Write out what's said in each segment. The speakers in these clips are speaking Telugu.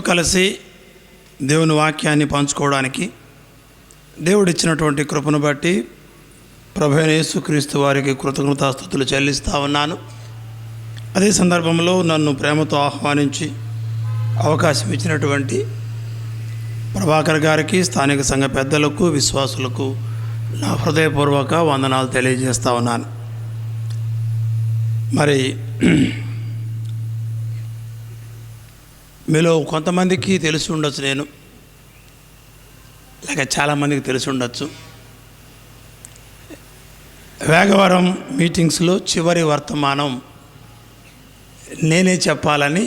కలిసి దేవుని వాక్యాన్ని పంచుకోవడానికి దేవుడిచ్చినటువంటి కృపను బట్టి ప్రభువైన యేసుక్రీస్తు వారికి కృతజ్ఞతాస్తుతులు చెల్లిస్తూ ఉన్నాను. అదే సందర్భంలో నన్ను ప్రేమతో ఆహ్వానించి అవకాశం ఇచ్చినటువంటి ప్రభాకర్ గారికి, స్థానిక సంఘ పెద్దలకు, విశ్వాసులకు నా హృదయపూర్వక వందనాలు తెలియజేస్తూ ఉన్నాను. మరి మీలో కొంతమందికి తెలిసి ఉండొచ్చు, నేను లేక చాలామందికి తెలిసి ఉండొచ్చు, వేగవరం మీటింగ్స్లో చివరి వర్తమానం నేనే చెప్పాలని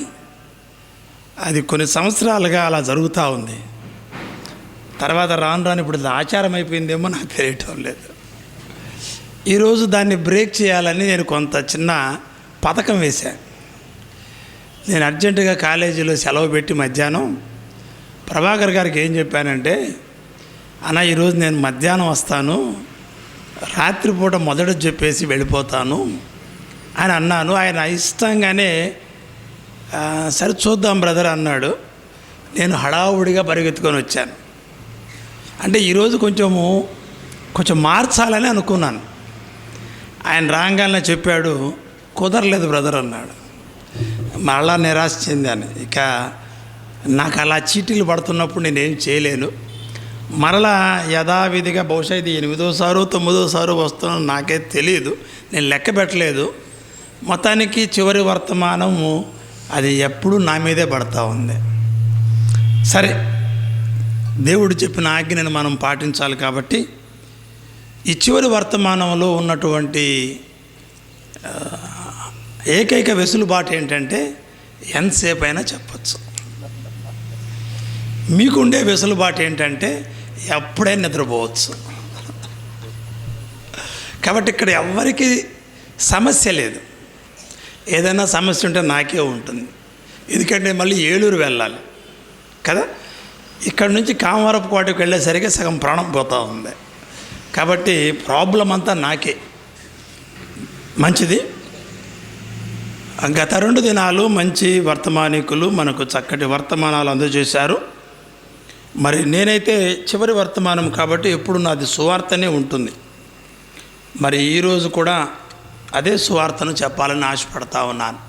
అది కొన్ని సంవత్సరాలుగా అలా జరుగుతూ ఉంది. తర్వాత రాను ఇప్పుడు ఆచారం అయిపోయిందేమో నాకు తెలియటం లేదు. ఈరోజు దాన్ని బ్రేక్ చేయాలని నేను కొంత చిన్న పథకం వేశాను. నేను అర్జెంటుగా కాలేజీలో సెలవు పెట్టి మధ్యాహ్నం ప్రభాకర్ గారికి ఏం చెప్పానంటే, అన్న ఈరోజు నేను మధ్యాహ్నం వస్తాను, రాత్రిపూట మొదట చెప్పేసి వెళ్ళిపోతాను అని అన్నాను. ఆయన ఇష్టంగానే సరే చూద్దాం బ్రదర్ అన్నాడు. నేను హడావుడిగా పరిగెత్తుకొని వచ్చాను. అంటే ఈరోజు కొంచెం మార్చాలని అనుకున్నాను. ఆయన రాగానే చెప్పాడు, కుదరలేదు బ్రదర్ అన్నాడు. మళ్ళా నిరాశ చెందాను. ఇక నాకు అలా చీటీలు పడుతున్నప్పుడు నేనేం చేయలేను. మరలా యథావిధిగా బహుశా ఇది 8వ 9వ వస్తున్నాను, నాకే తెలియదు, నేను లెక్క పెట్టలేదు. మొత్తానికి చివరి వర్తమానము అది ఎప్పుడూ నా మీదే పడతా ఉంది. సరే, దేవుడు చెప్పిన ఆజ్ఞను మనం పాటించాలి కాబట్టి ఈ చివరి వర్తమానంలో ఉన్నటువంటి ఏకైక వెసులుబాటు ఏంటంటే ఎంతసేపు అయినా చెప్పచ్చు. మీకుండే వెసులుబాటు ఏంటంటే ఎప్పుడైనా నిద్రపోవచ్చు. కాబట్టి ఇక్కడ ఎవ్వరికీ సమస్య లేదు. ఏదైనా సమస్య ఉంటే నాకే ఉంటుంది, ఎందుకంటే మళ్ళీ ఏలూరు వెళ్ళాలి కదా. ఇక్కడ నుంచి కామవరపు కోటకు వెళ్ళేసరికి సగం ప్రాణం పోతూ ఉంది. కాబట్టి ప్రాబ్లం అంతా నాకే. మంచిది. గత 2 దినాలు మంచి వర్తమానికులు మనకు చక్కటి వర్తమానాలు అందజేశారు. మరి నేనైతే చివరి వర్తమానం కాబట్టి ఎప్పుడు నాది సువార్తనే ఉంటుంది. మరి ఈరోజు కూడా అదే సువార్తను చెప్పాలని ఆశపడతా ఉన్నాను.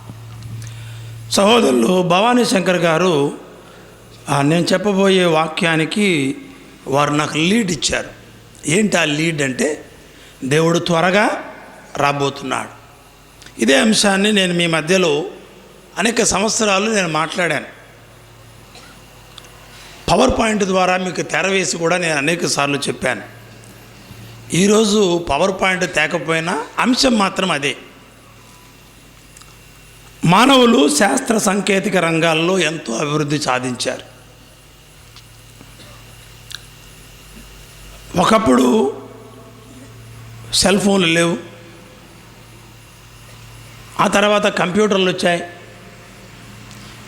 సహోదరులు భవానీ శంకర్ గారు నేను చెప్పబోయే వాక్యానికి వారు నాకు లీడ్ ఇచ్చారు. ఏంటి ఆ లీడ్ అంటే, దేవుడు త్వరగా రాబోతున్నాడు. ఇదే అంశాన్ని నేను మీ మధ్యలో అనేక సంవత్సరాలు నేను మాట్లాడాను. పవర్ పాయింట్ ద్వారా మీకు తెరవేసి కూడా నేను అనేక సార్లు చెప్పాను. ఈరోజు పవర్ పాయింట్ తేకపోయినా అంశం మాత్రం అదే. మానవులు శాస్త్ర సాంకేతిక రంగాల్లో ఎంతో అభివృద్ధి సాధించారు. ఒకప్పుడు సెల్ ఫోన్లు లేవు, ఆ తర్వాత కంప్యూటర్లు వచ్చాయి.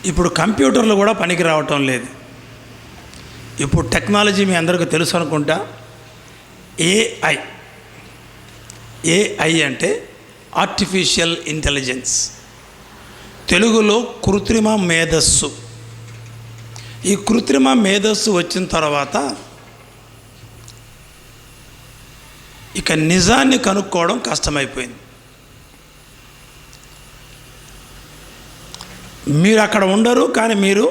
ఇప్పుడు కంప్యూటర్లు కూడా పనికి రావటం లేదు. ఇప్పుడు టెక్నాలజీ మీ అందరికీ తెలుసు అనుకుంటా. ఏఐ అంటే ఆర్టిఫిషియల్ ఇంటెలిజెన్స్, తెలుగులో కృత్రిమ మేధస్సు. ఈ కృత్రిమ మేధస్సు వచ్చిన తర్వాత ఇక నిజాన్ని కనుక్కోవడం కష్టమైపోయింది. మీరు అక్కడ ఉండరు, కానీ మీరు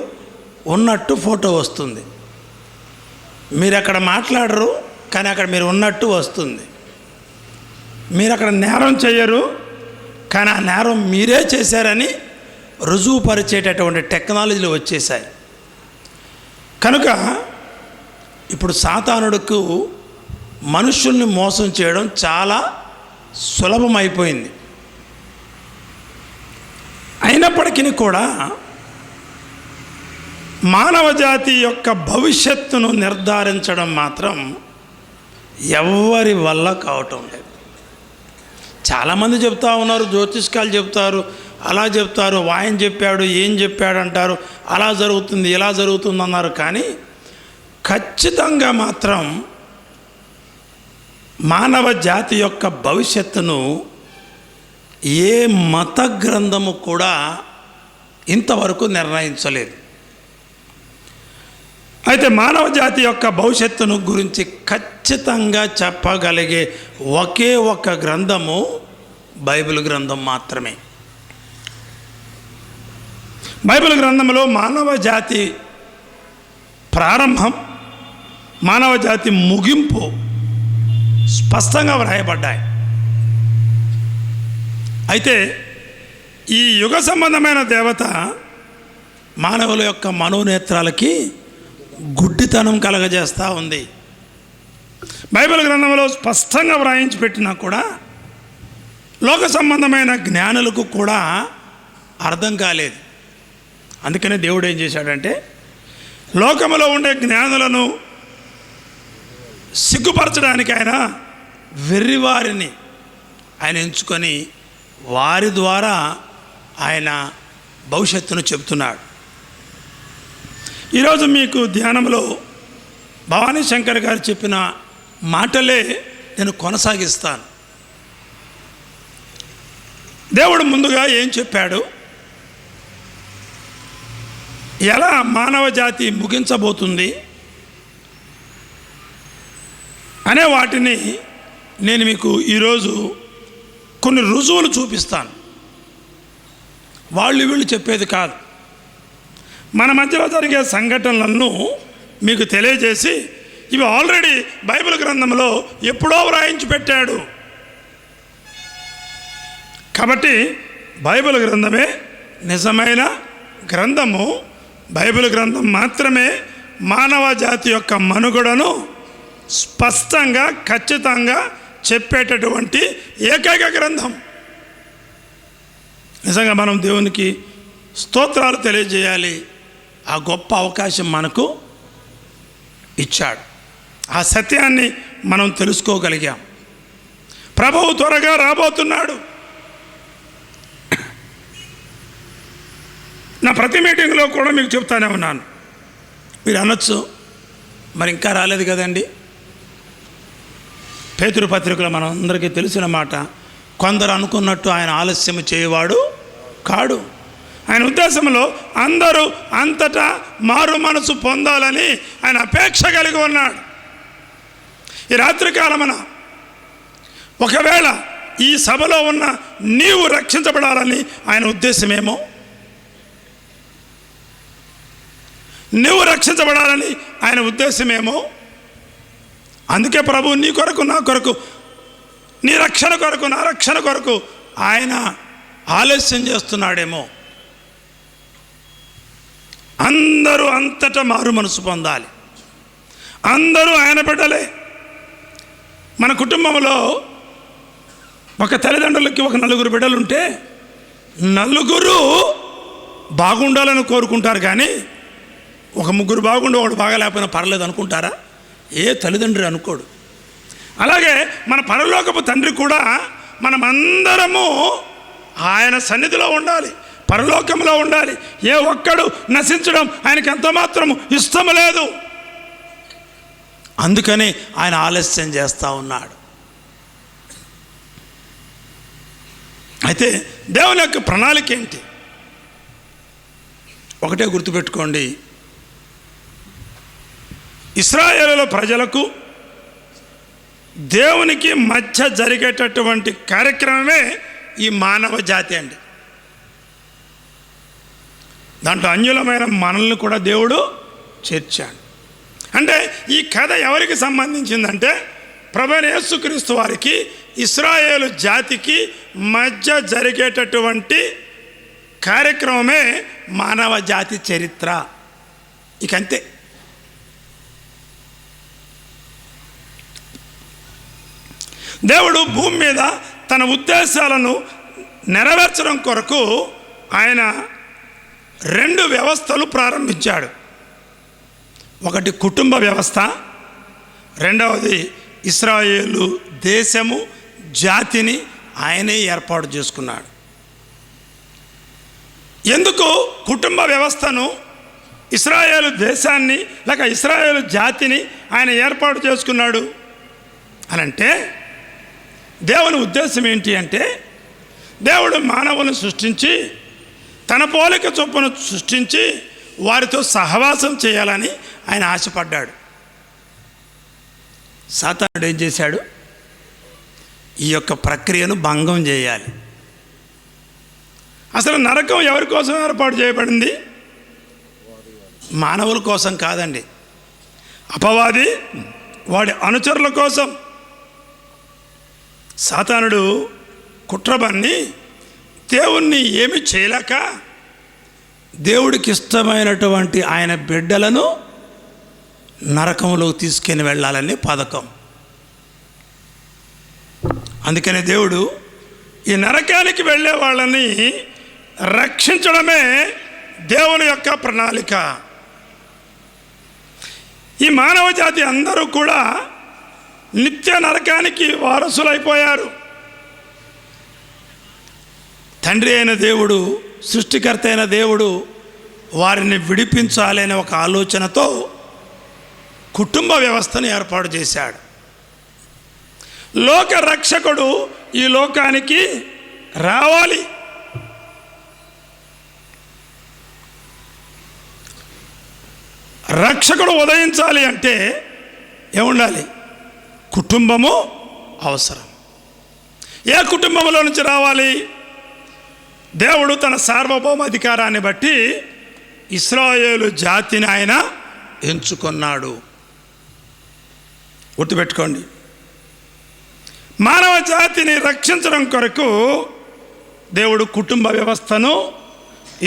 ఉన్నట్టు ఫోటో వస్తుంది. మీరు అక్కడ మాట్లాడరు, కానీ అక్కడ మీరు ఉన్నట్టు వస్తుంది. మీరు అక్కడ నేరం చేయరు, కానీ ఆ నేరం మీరే చేశారని రుజువుపరిచేటటువంటి టెక్నాలజీలు వచ్చేసాయి. కనుక ఇప్పుడు సాతానుడికి మనుషుల్ని మోసం చేయడం చాలా సులభమైపోయింది. అయినప్పటికీ కూడా మానవ జాతి యొక్క భవిష్యత్తును నిర్ధారించడం మాత్రం ఎవరి వల్ల కావటం లేదు. చాలామంది చెప్తా ఉన్నారు, జ్యోతిష్కాలు చెప్తారు, అలా చెప్తారు, వాయన చెప్పాడు, ఏం చెప్పాడు అంటారు, అలా జరుగుతుంది ఇలా జరుగుతుంది అన్నారు. కానీ ఖచ్చితంగా మాత్రం మానవ జాతి యొక్క భవిష్యత్తును ఏ మత గ్రంథము కూడా ఇంతవరకు నిర్ణయించలేదు. అయితే మానవ జాతి యొక్క భవిష్యత్తును గురించి ఖచ్చితంగా చెప్పగలిగే ఒకే ఒక గ్రంథము బైబిల్ గ్రంథం మాత్రమే. బైబిల్ గ్రంథంలో మానవ జాతి ప్రారంభం, మానవ జాతి ముగింపు స్పష్టంగా వ్రాయబడ్డాయి. అయితే ఈ యుగ సంబంధమైన దేవత మానవుల యొక్క మనోనేత్రాలకి గుడ్డితనం కలగజేస్తూ ఉంది. బైబిల్ గ్రంథంలో స్పష్టంగా వ్రాయించి పెట్టినా కూడా లోక సంబంధమైన జ్ఞానులకు కూడా అర్థం కాలేదు. అందుకనే దేవుడు ఏం చేశాడంటే లోకములో ఉండే జ్ఞానులను సిగ్గుపరచడానికి ఆయన వెర్రివారిని ఆయన ఎంచుకొని వారి ద్వారా ఆయన భవిష్యత్తును చెబుతున్నాడు. ఈరోజు మీకు ధ్యానంలో భవానీ శంకర్ గారు చెప్పిన మాటలే నేను కొనసాగిస్తాను. దేవుడు ముందుగా ఏం చెప్పాడు, ఎలా మానవ జాతి ముగించబోతుంది అనే వాటిని నేను మీకు ఈరోజు కొన్ని రుజువులు చూపిస్తాను. వీళ్ళు చెప్పేది కాదు, మన మధ్యలో జరిగే సంఘటనలను మీకు తెలియజేసి ఇవి ఆల్రెడీ బైబిల్ గ్రంథంలో ఎప్పుడో వ్రాయించి పెట్టాడు. కాబట్టి బైబిల్ గ్రంథమే నిజమైన గ్రంథము. బైబిల్ గ్రంథం మాత్రమే మానవ జాతి యొక్క మనుగడను స్పష్టంగా ఖచ్చితంగా చెప్పేటటువంటి ఏకైక గ్రంథం. నిజంగా మనం దేవునికి స్తోత్రాలు తెలియజేయాలి. ఆ గొప్ప అవకాశం మనకు ఇచ్చాడు. ఆ సత్యాన్ని మనం తెలుసుకోగలిగాం. ప్రభువు త్వరగా రాబోతున్నాడు. నా ప్రతి మీటింగ్లో కూడా మీకు చెప్తానే ఉన్నాను. మీరు అనొచ్చు, మరి ఇంకా రాలేదు కదండి. పేతురు పత్రికలో మనం అందరికీ తెలిసిన మాట, కొందరు అనుకున్నట్టు ఆయన ఆలస్యం చేయవాడు కాడు. ఆయన ఉద్దేశంలో అందరూ అంతటా మారు మనసు పొందాలని ఆయన అపేక్ష కలిగి ఉన్నాడు. ఈ రాత్రికాలమున ఒకవేళ ఈ సభలో ఉన్న నీవు రక్షించబడాలని ఆయన ఉద్దేశమేమో, నువ్వు రక్షించబడాలని ఆయన ఉద్దేశమేమో. అందుకే ప్రభు నీ కొరకు, నా కొరకు, నీ రక్షణ కొరకు, నా రక్షణ కొరకు ఆయన ఆలస్యం చేస్తున్నాడేమో. అందరూ అంతటా మారు మనసు పొందాలి. అందరూ ఆయన బిడ్డలే. మన కుటుంబంలో ఒక తల్లిదండ్రులకి ఒక నలుగురు బిడ్డలుంటే నలుగురు బాగుండాలని కోరుకుంటారు, కానీ ఒక ముగ్గురు బాగుండి ఒకడు బాగాలేకపోయినా పర్లేదు అనుకుంటారా? ఏ తల్లిదండ్రి అనుకోడు. అలాగే మన పరలోకపు తండ్రి కూడా మనమందరము ఆయన సన్నిధిలో ఉండాలి, పరలోకంలో ఉండాలి. ఏ ఒక్కడు నశించడం ఆయనకి ఎంత మాత్రము ఇష్టము లేదు. అందుకని ఆయన ఆలస్యం చేస్తూ ఉన్నాడు. అయితే దేవుని యొక్క ప్రణాళిక ఏంటి? ఒకటే గుర్తుపెట్టుకోండి, ఇశ్రాయేలు ప్రజలకు దేవునికి మధ్య జరిగేటటువంటి కార్యక్రమమే ఈ మానవ జాతి అండి. దాంట్లో అన్యులమైన మనల్ని కూడా దేవుడు చేర్చాడు. అంటే ఈ కథ ఎవరికి సంబంధించిందంటే ప్రభువైన యేసుక్రీస్తు వారికి ఇశ్రాయేలు జాతికి మధ్య జరిగేటటువంటి కార్యక్రమమే మానవ జాతి చరిత్ర. ఇకంతే. దేవుడు భూమి మీద తన ఉద్దేశాలను నెరవేర్చడం కొరకు ఆయన 2 వ్యవస్థలు ప్రారంభించాడు. ఒకటి కుటుంబ వ్యవస్థ, రెండవది ఇశ్రాయేలు దేశము, జాతిని ఆయనే ఏర్పాటు చేసుకున్నాడు. ఎందుకు కుటుంబ వ్యవస్థను, ఇశ్రాయేలు దేశాన్ని లేక ఇశ్రాయేలు జాతిని ఆయన ఏర్పాటు చేసుకున్నాడు అనంటే దేవుని ఉద్దేశం ఏంటి అంటే, దేవుడు మానవులను సృష్టించి తన పోలిక చొప్పున సృష్టించి వారితో సహవాసం చేయాలని ఆయన ఆశపడ్డాడు. సాతానుడు ఏం చేశాడు? ఈ యొక్క ప్రక్రియను భంగం చేయాలి. అసలు నరకం ఎవరి కోసం ఏర్పాటు చేయబడింది? మానవుల కోసం కాదండి, అపవాది వాడి అనుచరుల కోసం. సాతానుడు కుట్రబన్ని దేవుణ్ణి ఏమి చేయలేక దేవుడికి ఇష్టమైనటువంటి ఆయన బిడ్డలను నరకంలోకి తీసుకొని వెళ్ళాలని పథకం. అందుకనే దేవుడు ఈ నరకానికి వెళ్ళే వాళ్ళని రక్షించడమే దేవుని యొక్క ప్రణాళిక. ఈ మానవ జాతి అందరూ కూడా నిత్య నరకానికి వారసులైపోయారు. తండ్రి అయిన దేవుడు, సృష్టికర్త అయిన దేవుడు వారిని విడిపించాలి అనే ఒక ఆలోచనతో కుటుంబ వ్యవస్థను ఏర్పాటు చేశాడు. లోక రక్షకుడు ఈ లోకానికి రావాలి. రక్షకుడు ఉదయించాలి అంటే ఏముండాలి? కుటుంబము అవసరం. ఏ కుటుంబంలో నుంచి రావాలి? దేవుడు తన సార్వభౌమ అధికారాన్ని బట్టి ఇశ్రాయేలు జాతిని ఆయన ఎంచుకున్నాడు. గుర్తుపెట్టుకోండి, మానవ జాతిని రక్షించడం కొరకు దేవుడు కుటుంబ వ్యవస్థను,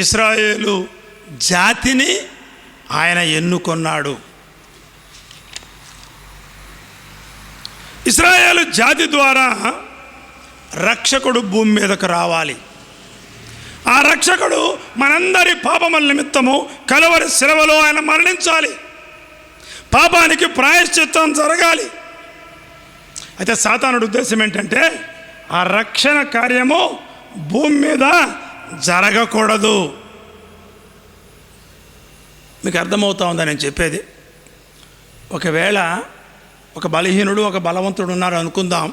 ఇశ్రాయేలు జాతిని ఆయన ఎన్నుకున్నాడు. ఇశ్రాయేలు జాతి ద్వారా రక్షకుడు భూమి మీదకు రావాలి. ఆ రక్షకుడు మనందరి పాపముల నిమిత్తము కలువరి శిలువలో ఆయన మరణించాలి. పాపానికి ప్రాయశ్చిత్తం జరగాలి. అయితే సాతానుడి ఉద్దేశం ఏంటంటే ఆ రక్షణ కార్యము భూమి మీద జరగకూడదు. మీకు అర్థమవుతా ఉందా నేను చెప్పేది? ఒకవేళ ఒక బలహీనుడు, ఒక బలవంతుడు ఉన్నారు అనుకుందాం.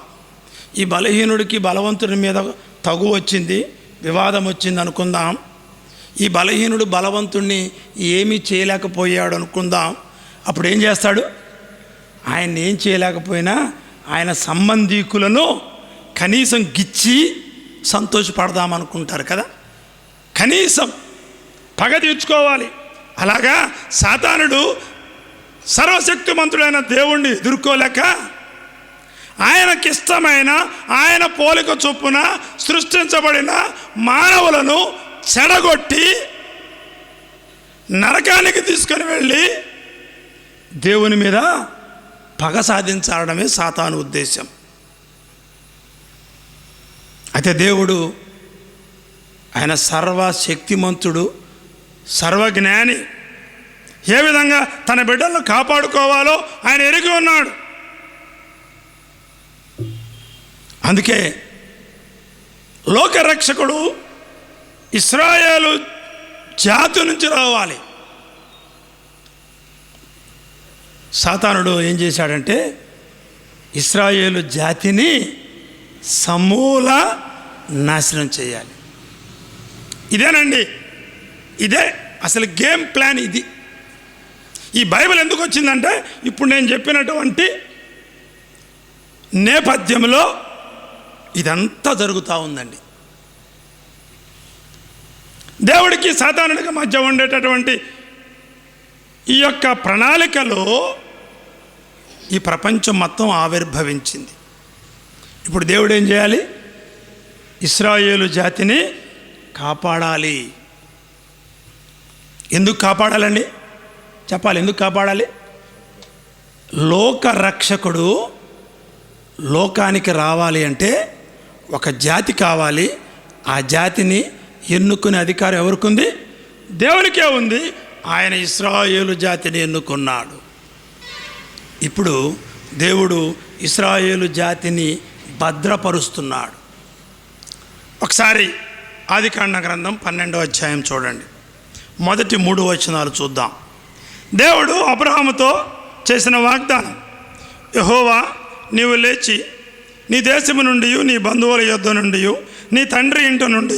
ఈ బలహీనుడికి బలవంతుడి మీద తగు వచ్చింది, వివాదం వచ్చింది అనుకుందాం. ఈ బలహీనుడు బలవంతుడిని ఏమీ చేయలేకపోయాడు అనుకుందాం. అప్పుడు ఏం చేస్తాడు? ఆయన ఏం చేయలేకపోయినా ఆయన సంబంధీకులను కనీసం గిచ్చి సంతోషపడదామనుకుంటారు కదా, కనీసం పగ తీర్చుకోవాలి. అలాగా సాతానుడు సర్వశక్తిమంతుడైన దేవుణ్ణి ఎదుర్కోలేక ఆయనకిష్టమైన ఆయన పోలిక చొప్పున సృష్టించబడిన మానవులను చెడగొట్టి నరకానికి తీసుకొని వెళ్ళి దేవుని మీద పగ సాధించడమే సాతాను ఉద్దేశం. అయితే దేవుడు ఆయన సర్వశక్తిమంతుడు, సర్వజ్ఞాని. ఏ విధంగా తన బిడ్డలను కాపాడుకోవాలో ఆయన ఎరిగి ఉన్నాడు. అందుకే లోకరక్షకుడు ఇశ్రాయేలు జాతి నుంచి రావాలి. సాతానుడు ఏం చేశాడంటే ఇశ్రాయేలు జాతిని సమూల నాశనం చేయాలి. ఇదేనండి, ఇదే అసలు గేమ్ ప్లాన్. ఇది ఈ బైబిల్ ఎందుకు వచ్చిందంటే ఇప్పుడు నేను చెప్పినటువంటి నేపథ్యంలో ఇదంతా జరుగుతూ ఉందండి. దేవుడికి సాతానుడికి మధ్య ఉండేటటువంటి ఈ యొక్క ప్రణాళికలో ఈ ప్రపంచం మొత్తం ఆవిర్భవించింది. ఇప్పుడు దేవుడు ఏం చేయాలి? ఇశ్రాయేలు జాతిని కాపాడాలి. ఎందుకు కాపాడాలండి? చెప్పాలి. ఎందుకు కాపాడాలి? లోక రక్షకుడు లోకానికి రావాలి అంటే ఒక జాతి కావాలి. ఆ జాతిని ఎన్నుకునే అధికారం ఎవరికి ఉంది? దేవునికే ఉంది. ఆయన ఇశ్రాయేలు జాతిని ఎన్నుకున్నాడు. ఇప్పుడు దేవుడు ఇశ్రాయేలు జాతిని భద్రపరుస్తున్నాడు. ఒకసారి ఆదికాండ గ్రంథం 12వ అధ్యాయం చూడండి. మొదటి 3 వచనాలు చూద్దాం. దేవుడు అబ్రహాముతో చేసిన వాగ్దానం, యెహోవా నీవు లేచి నీ దేశము నుండి నీ బంధువుల యొద్ద నుండి నీ తండ్రి ఇంటి నుండి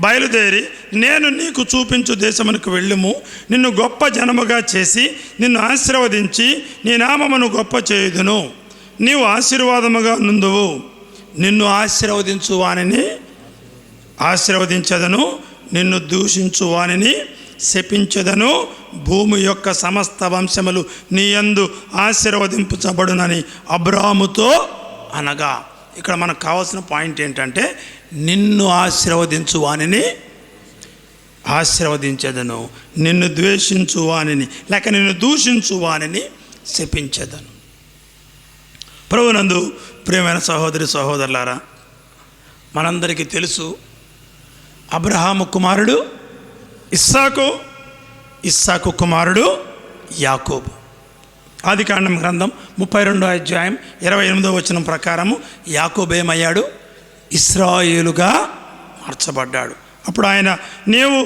బయలుదేరి నేను నీకు చూపించు దేశమునకు వెళ్ళుము. నిన్ను గొప్ప జనముగా చేసి నిన్ను ఆశీర్వదించి నీ నామమును గొప్ప చేయుదును. నీవు ఆశీర్వాదముగా నుందువు. నిన్ను ఆశీర్వదించు వానిని ఆశీర్వదించదను, నిన్ను దూషించు వానిని శపించదను. భూమి యొక్క సమస్త వంశములు నీ యందు ఆశీర్వదింపబడునని అబ్రాహాముతో అనగా. ఇక్కడ మనకు కావాల్సిన పాయింట్ ఏంటంటే, నిన్ను ఆశీర్వదించు వానిని ఆశీర్వదించదను, నిన్ను ద్వేషించు వానిని లేక నిన్ను దూషించు వానిని శపించదను. ప్రభునందు ప్రియమైన సహోదరి సహోదరులారా, మనందరికీ తెలుసు అబ్రహాము కుమారుడు ఇస్సాకు, ఇస్సాకు కుమారుడు యాకోబు. ఆదికాండం గ్రంథం 32వ అధ్యాయం 28వ వచనం ప్రకారము యాకోబు ఏమయ్యాడు? ఇశ్రాయేలుగా మార్చబడ్డాడు. అప్పుడు ఆయన, నీవు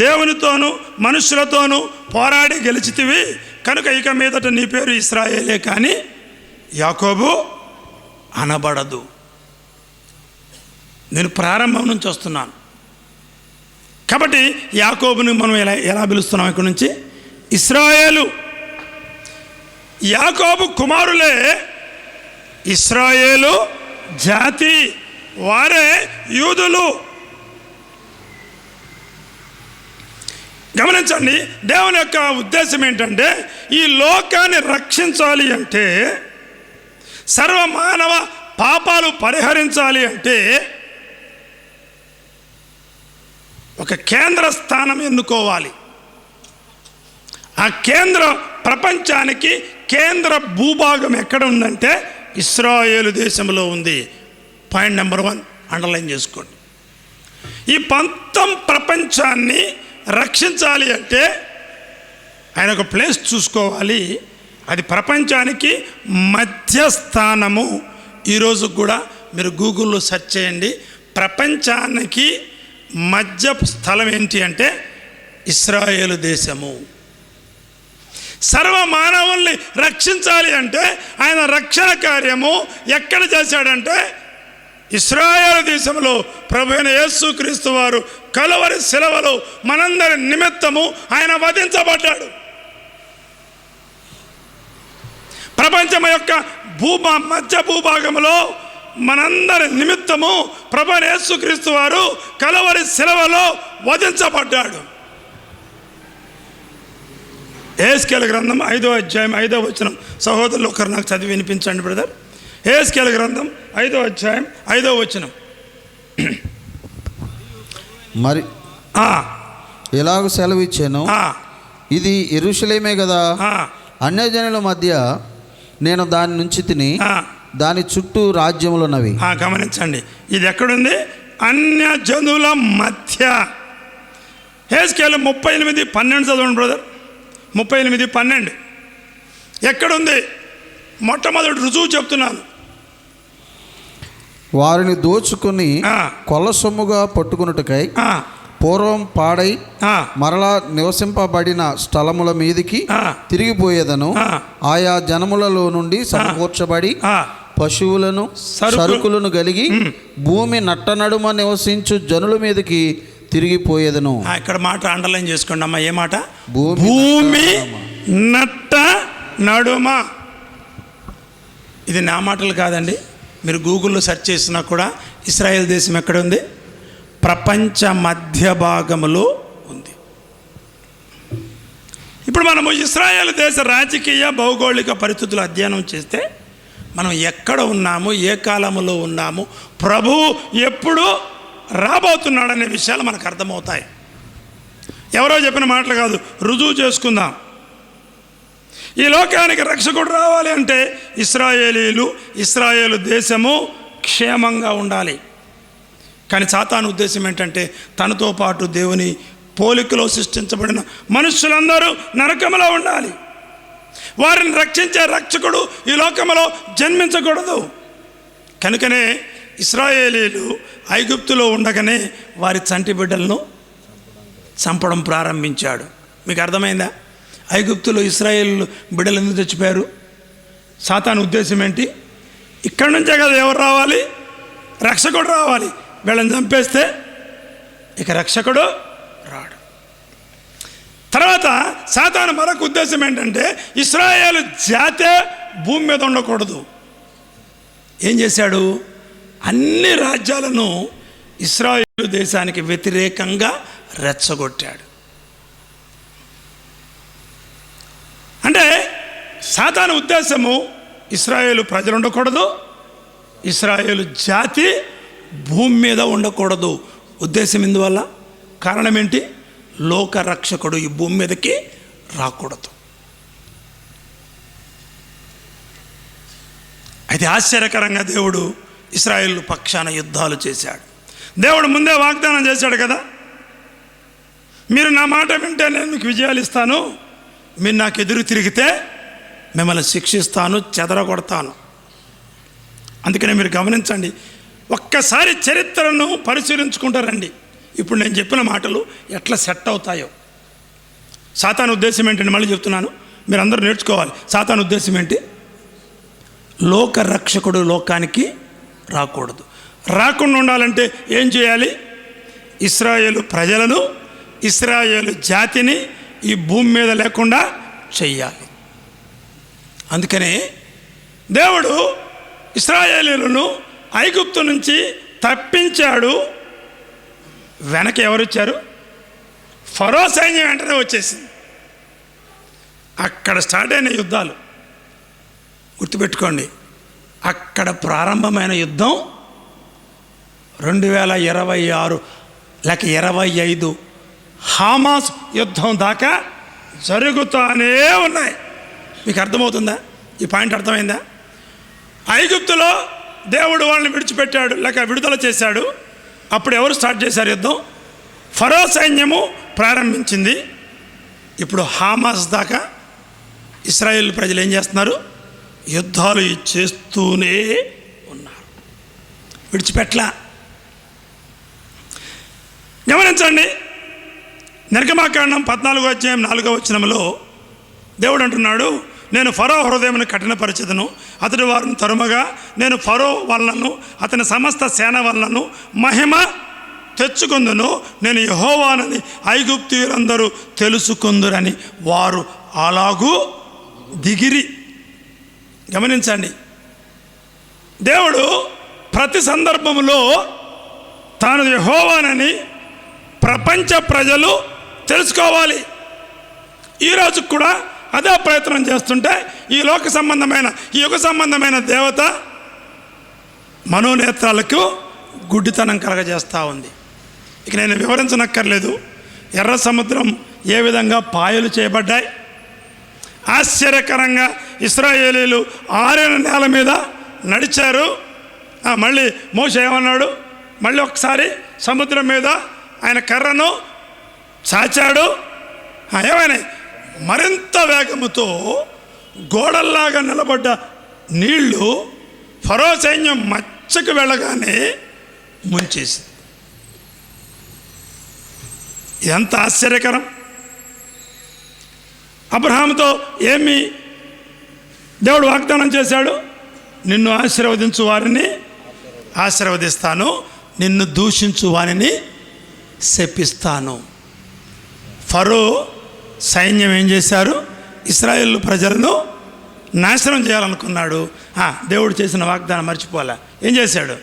దేవునితోనూ మనుషులతోనూ పోరాడి గెలిచితివి కనుక ఇక మీదట నీ పేరు ఇశ్రాయేలే కానీ యాకోబు అనబడదు. నేను ప్రారంభం నుంచి వస్తున్నాను కాబట్టి యాకోబుని మనం ఎలా పిలుస్తున్నాం? ఇక్కడ నుంచి ఇశ్రాయేలు. యాకోబు కుమారులే ఇశ్రాయేలు జాతి, వారే యూదులు. గమనించండి, దేవుని యొక్క ఉద్దేశం ఏంటంటే, ఈ లోకాన్ని రక్షించాలి అంటే, సర్వమానవ పాపాలు పరిహరించాలి అంటే ఒక కేంద్ర స్థానం ఎన్నుకోవాలి. ఆ కేంద్ర ప్రపంచానికి కేంద్ర భూభాగం ఎక్కడ ఉందంటే ఇశ్రాయేలు దేశంలో ఉంది. పాయింట్ నెంబర్ 1 అండర్లైన్ చేసుకోండి. ఈ ప్రపంచాన్ని రక్షించాలి అంటే ఆయన ఒక ప్లేస్ చూసుకోవాలి. అది ప్రపంచానికి మధ్యస్థానము. ఈరోజు కూడా మీరు గూగుల్లో సెర్చ్ చేయండి, ప్రపంచానికి మధ్య స్థలం ఏంటి అంటే ఇశ్రాయేలు దేశము. సర్వమానవుల్ని రక్షించాలి అంటే ఆయన రక్షణ కార్యము ఎక్కడ చేశాడంటే ఇశ్రాయేలు దేశంలో ప్రభు అయిన యేసుక్రీస్తు వారు కలువరి శిలువలో మనందరి నిమిత్తము ఆయన వధించబడ్డాడు. ప్రపంచం యొక్క మధ్య భూభాగంలో మనందరి నిమిత్తము ప్రభు అయిన యేసుక్రీస్తు వారు కలువరి శిలువలో వధించబడ్డాడు. యెహెజ్కేలు గ్రంథం 5వ అధ్యాయం 5వ వచనం సహోదరులు ఒకరు నాకు చదివి వినిపించండి బ్రదర్. యెహెజ్కేలు గ్రంథం 5వ అధ్యాయం 5వ వచనం. మరి ఎలాగ సెలవు ఇచ్చాను, ఇది యెరూషలేమే కదా, అన్యజనుల మధ్య నేను దాని నుంచి తిని దాని చుట్టూ రాజ్యములున్నవి. గమనించండి, ఇది ఎక్కడుంది? అన్యజనుల మధ్య. యెహెజ్కేలు 38:12 చదవండి బ్రదర్. 38:12 ఎక్కడుంది? మొట్టమొదటి రుజువు చెప్తున్నాను. వారిని దోచుకుని కొల్ల సొమ్ముగా పట్టుకున్నట్టుకై పూర్వం పాడై మరలా నివసింపబడిన స్థలముల మీదికి తిరిగిపోయేదను. ఆయా జనములలో నుండి సమకూర్చబడి పశువులను సరుకులను కలిగి భూమి నట్టనడుమ నివసించు జనుల మీదకి తిరిగిపోయేదను. ఇక్కడ మాట అండర్లైన్ చేసుకోండి అమ్మా. ఏ మాట? భూమి నట్ట నడుమ. ఇది నా మాటలు కాదండి, మీరు గూగుల్లో సెర్చ్ చేసినా కూడా ఇశ్రాయేల్ దేశం ఎక్కడ ఉంది? ప్రపంచ మధ్య భాగంలో ఉంది. ఇప్పుడు మనము ఇశ్రాయేల్ దేశ రాజకీయ భౌగోళిక పరిస్థితులు అధ్యయనం చేస్తే మనం ఎక్కడ ఉన్నాము, ఏ కాలంలో ఉన్నాము, ప్రభువు ఎప్పుడు రాబోతున్నాడనే విషయాలు మనకు అర్థమవుతాయి. ఎవరో చెప్పిన మాటలు కాదు, రుజువు చేసుకుందాం. ఈ లోకానికి రక్షకుడు రావాలి అంటే ఇశ్రాయేలీలు, ఇశ్రాయేలు దేశము క్షేమంగా ఉండాలి. కానీ సాతాను ఉద్దేశం ఏంటంటే తనతో పాటు దేవుని పోలికలో సృష్టించబడిన మనుషులందరూ నరకములో ఉండాలి. వారిని రక్షించే రక్షకుడు ఈ లోకములో జన్మించకూడదు. కనుకనే ఇశ్రాయేలీలు ఐగుప్తులో ఉండగానే వారి చంటి బిడ్డలను చంపడం ప్రారంభించాడు. మీకు అర్థమైందా? ఐగుప్తులో ఇశ్రాయేల్ బిడ్డలు ఎందుకు చచ్చిపోయారు? సాతాను ఉద్దేశం ఏంటి? ఇక్కడి నుంచే కదా ఎవరు రావాలి? రక్షకుడు రావాలి. వీళ్ళని చంపేస్తే ఇక రక్షకుడు రాడు. తర్వాత సాతాను మరొక ఉద్దేశం ఏంటంటే ఇశ్రాయేలు జాతే భూమి మీద ఉండకూడదు. ఏం చేశాడు? అన్ని రాజ్యాలను ఇశ్రాయేలు దేశానికి వ్యతిరేకంగా రెచ్చగొట్టాడు. అంటే సాతాను ఉద్దేశము ఇశ్రాయేలు ప్రజలు ఉండకూడదు, ఇశ్రాయేలు జాతి భూమి మీద ఉండకూడదు. ఉద్దేశం ఇందువల్ల కారణం ఏంటి? లోక రక్షకుడు ఈ భూమి మీదకి రాకూడదు. అయితే ఆశ్చర్యకరంగా దేవుడు ఇశ్రాయేలు పక్షాన యుద్ధాలు చేశాడు. దేవుడు ముందే వాగ్దానం చేశాడు కదా, మీరు నా మాట వింటే నేను మీకు విజయాలు ఇస్తాను, మీరు నాకు ఎదురు తిరిగితే మిమ్మల్ని శిక్షిస్తాను, చెదరగొడతాను. అందుకనే మీరు గమనించండి, ఒక్కసారి చరిత్రను పరిశీలించుకుంటారండి. ఇప్పుడు నేను చెప్పిన మాటలు ఎట్లా సెట్ అవుతాయో. సాతాను ఉద్దేశం ఏంటండి? మళ్ళీ చెప్తున్నాను, మీరు అందరూ నేర్చుకోవాలి. సాతాను ఉద్దేశం ఏంటి? లోక రక్షకుడు లోకానికి రాకూడదు. రాకుండా ఉండాలంటే ఏం చేయాలి? ఇశ్రాయేలు ప్రజలను, ఇశ్రాయేలు జాతిని ఈ భూమి మీద లేకుండా చెయ్యాలి. అందుకనే దేవుడు ఇశ్రాయేలీయులను ఐగుప్తు నుంచి తప్పించాడు. వెనక ఎవరు వచ్చారు? ఫరో సైన్యం వెంటనే వచ్చేసింది. అక్కడ స్టార్ట్ అయిన యుద్ధాలు గుర్తుపెట్టుకోండి. అక్కడ ప్రారంభమైన యుద్ధం 2026 లేక 25 హమాస్ యుద్ధం దాకా జరుగుతూనే ఉన్నాయి. మీకు అర్థమవుతుందా? ఈ పాయింట్ అర్థమైందా? ఐగుప్తులో దేవుడు వాళ్ళని విడిచిపెట్టాడు లేక విడుదల చేశాడు. అప్పుడు ఎవరు స్టార్ట్ చేశారు యుద్ధం? ఫరో సైన్యము ప్రారంభించింది. ఇప్పుడు హమాస్ దాకా ఇశ్రాయేల్ ప్రజలు ఏం చేస్తున్నారు? యుద్ధాలు చేస్తూనే ఉన్నారు, విడిచిపెట్ల. గమనించండి, నిర్గమాకాండం 14వ అధ్యాయం 4వ వచనంలో దేవుడు అంటున్నాడు, నేను ఫరో హృదయమును కఠినపరిచెదను, అతడి వారిని తరుమగా నేను ఫరో వలనను అతని సమస్త సేన వలనను మహిమ తెచ్చుకుందును, నేను యెహోవానని ఐగుప్తీయులందరూ తెలుసుకుందురని వారు అలాగూ దిగిరి. గమనించండి, దేవుడు ప్రతి సందర్భంలో తాను యెహోవానని ప్రపంచ ప్రజలు తెలుసుకోవాలి. ఈరోజు కూడా అదే ప్రయత్నం చేస్తుంటే ఈ లోక సంబంధమైన, ఈ యుగ సంబంధమైన దేవత మనోనేత్రాలకు గుడ్డితనం కలగజేస్తూ ఉంది. ఇక నేను వివరించనక్కర్లేదు ఎర్ర సముద్రం ఏ విధంగా పాయలు చేయబడ్డాయి. ఆశ్చర్యకరంగా ఇశ్రాయేలీలు ఆరిన నేల మీద నడిచారు. మళ్ళీ మోషే ఏమన్నాడు? మళ్ళీ ఒకసారి సముద్రం మీద ఆయన కర్రను చాచాడు. ఏమైనా మరింత వేగముతో గోడల్లాగా నిలబడ్డ నీళ్లు ఫరో సైన్యం మచ్చకు వెళ్ళగానే ముంచేసింది. ఎంత ఆశ్చర్యకరం! అబ్రహాముతో ఏమి దేవుడు వాగ్దానం చేశాడు? నిన్ను ఆశీర్వదించు వారిని ఆశీర్వదిస్తాను, నిన్ను దూషించు వారిని శపిస్తాను. ఫరో సైన్యం ఏం చేశారు? ఇశ్రాయేలు ప్రజలను నాశనం చేయాలనుకున్నాడు. దేవుడు చేసిన వాగ్దానం మర్చిపోలే. ఏం చేశాడు?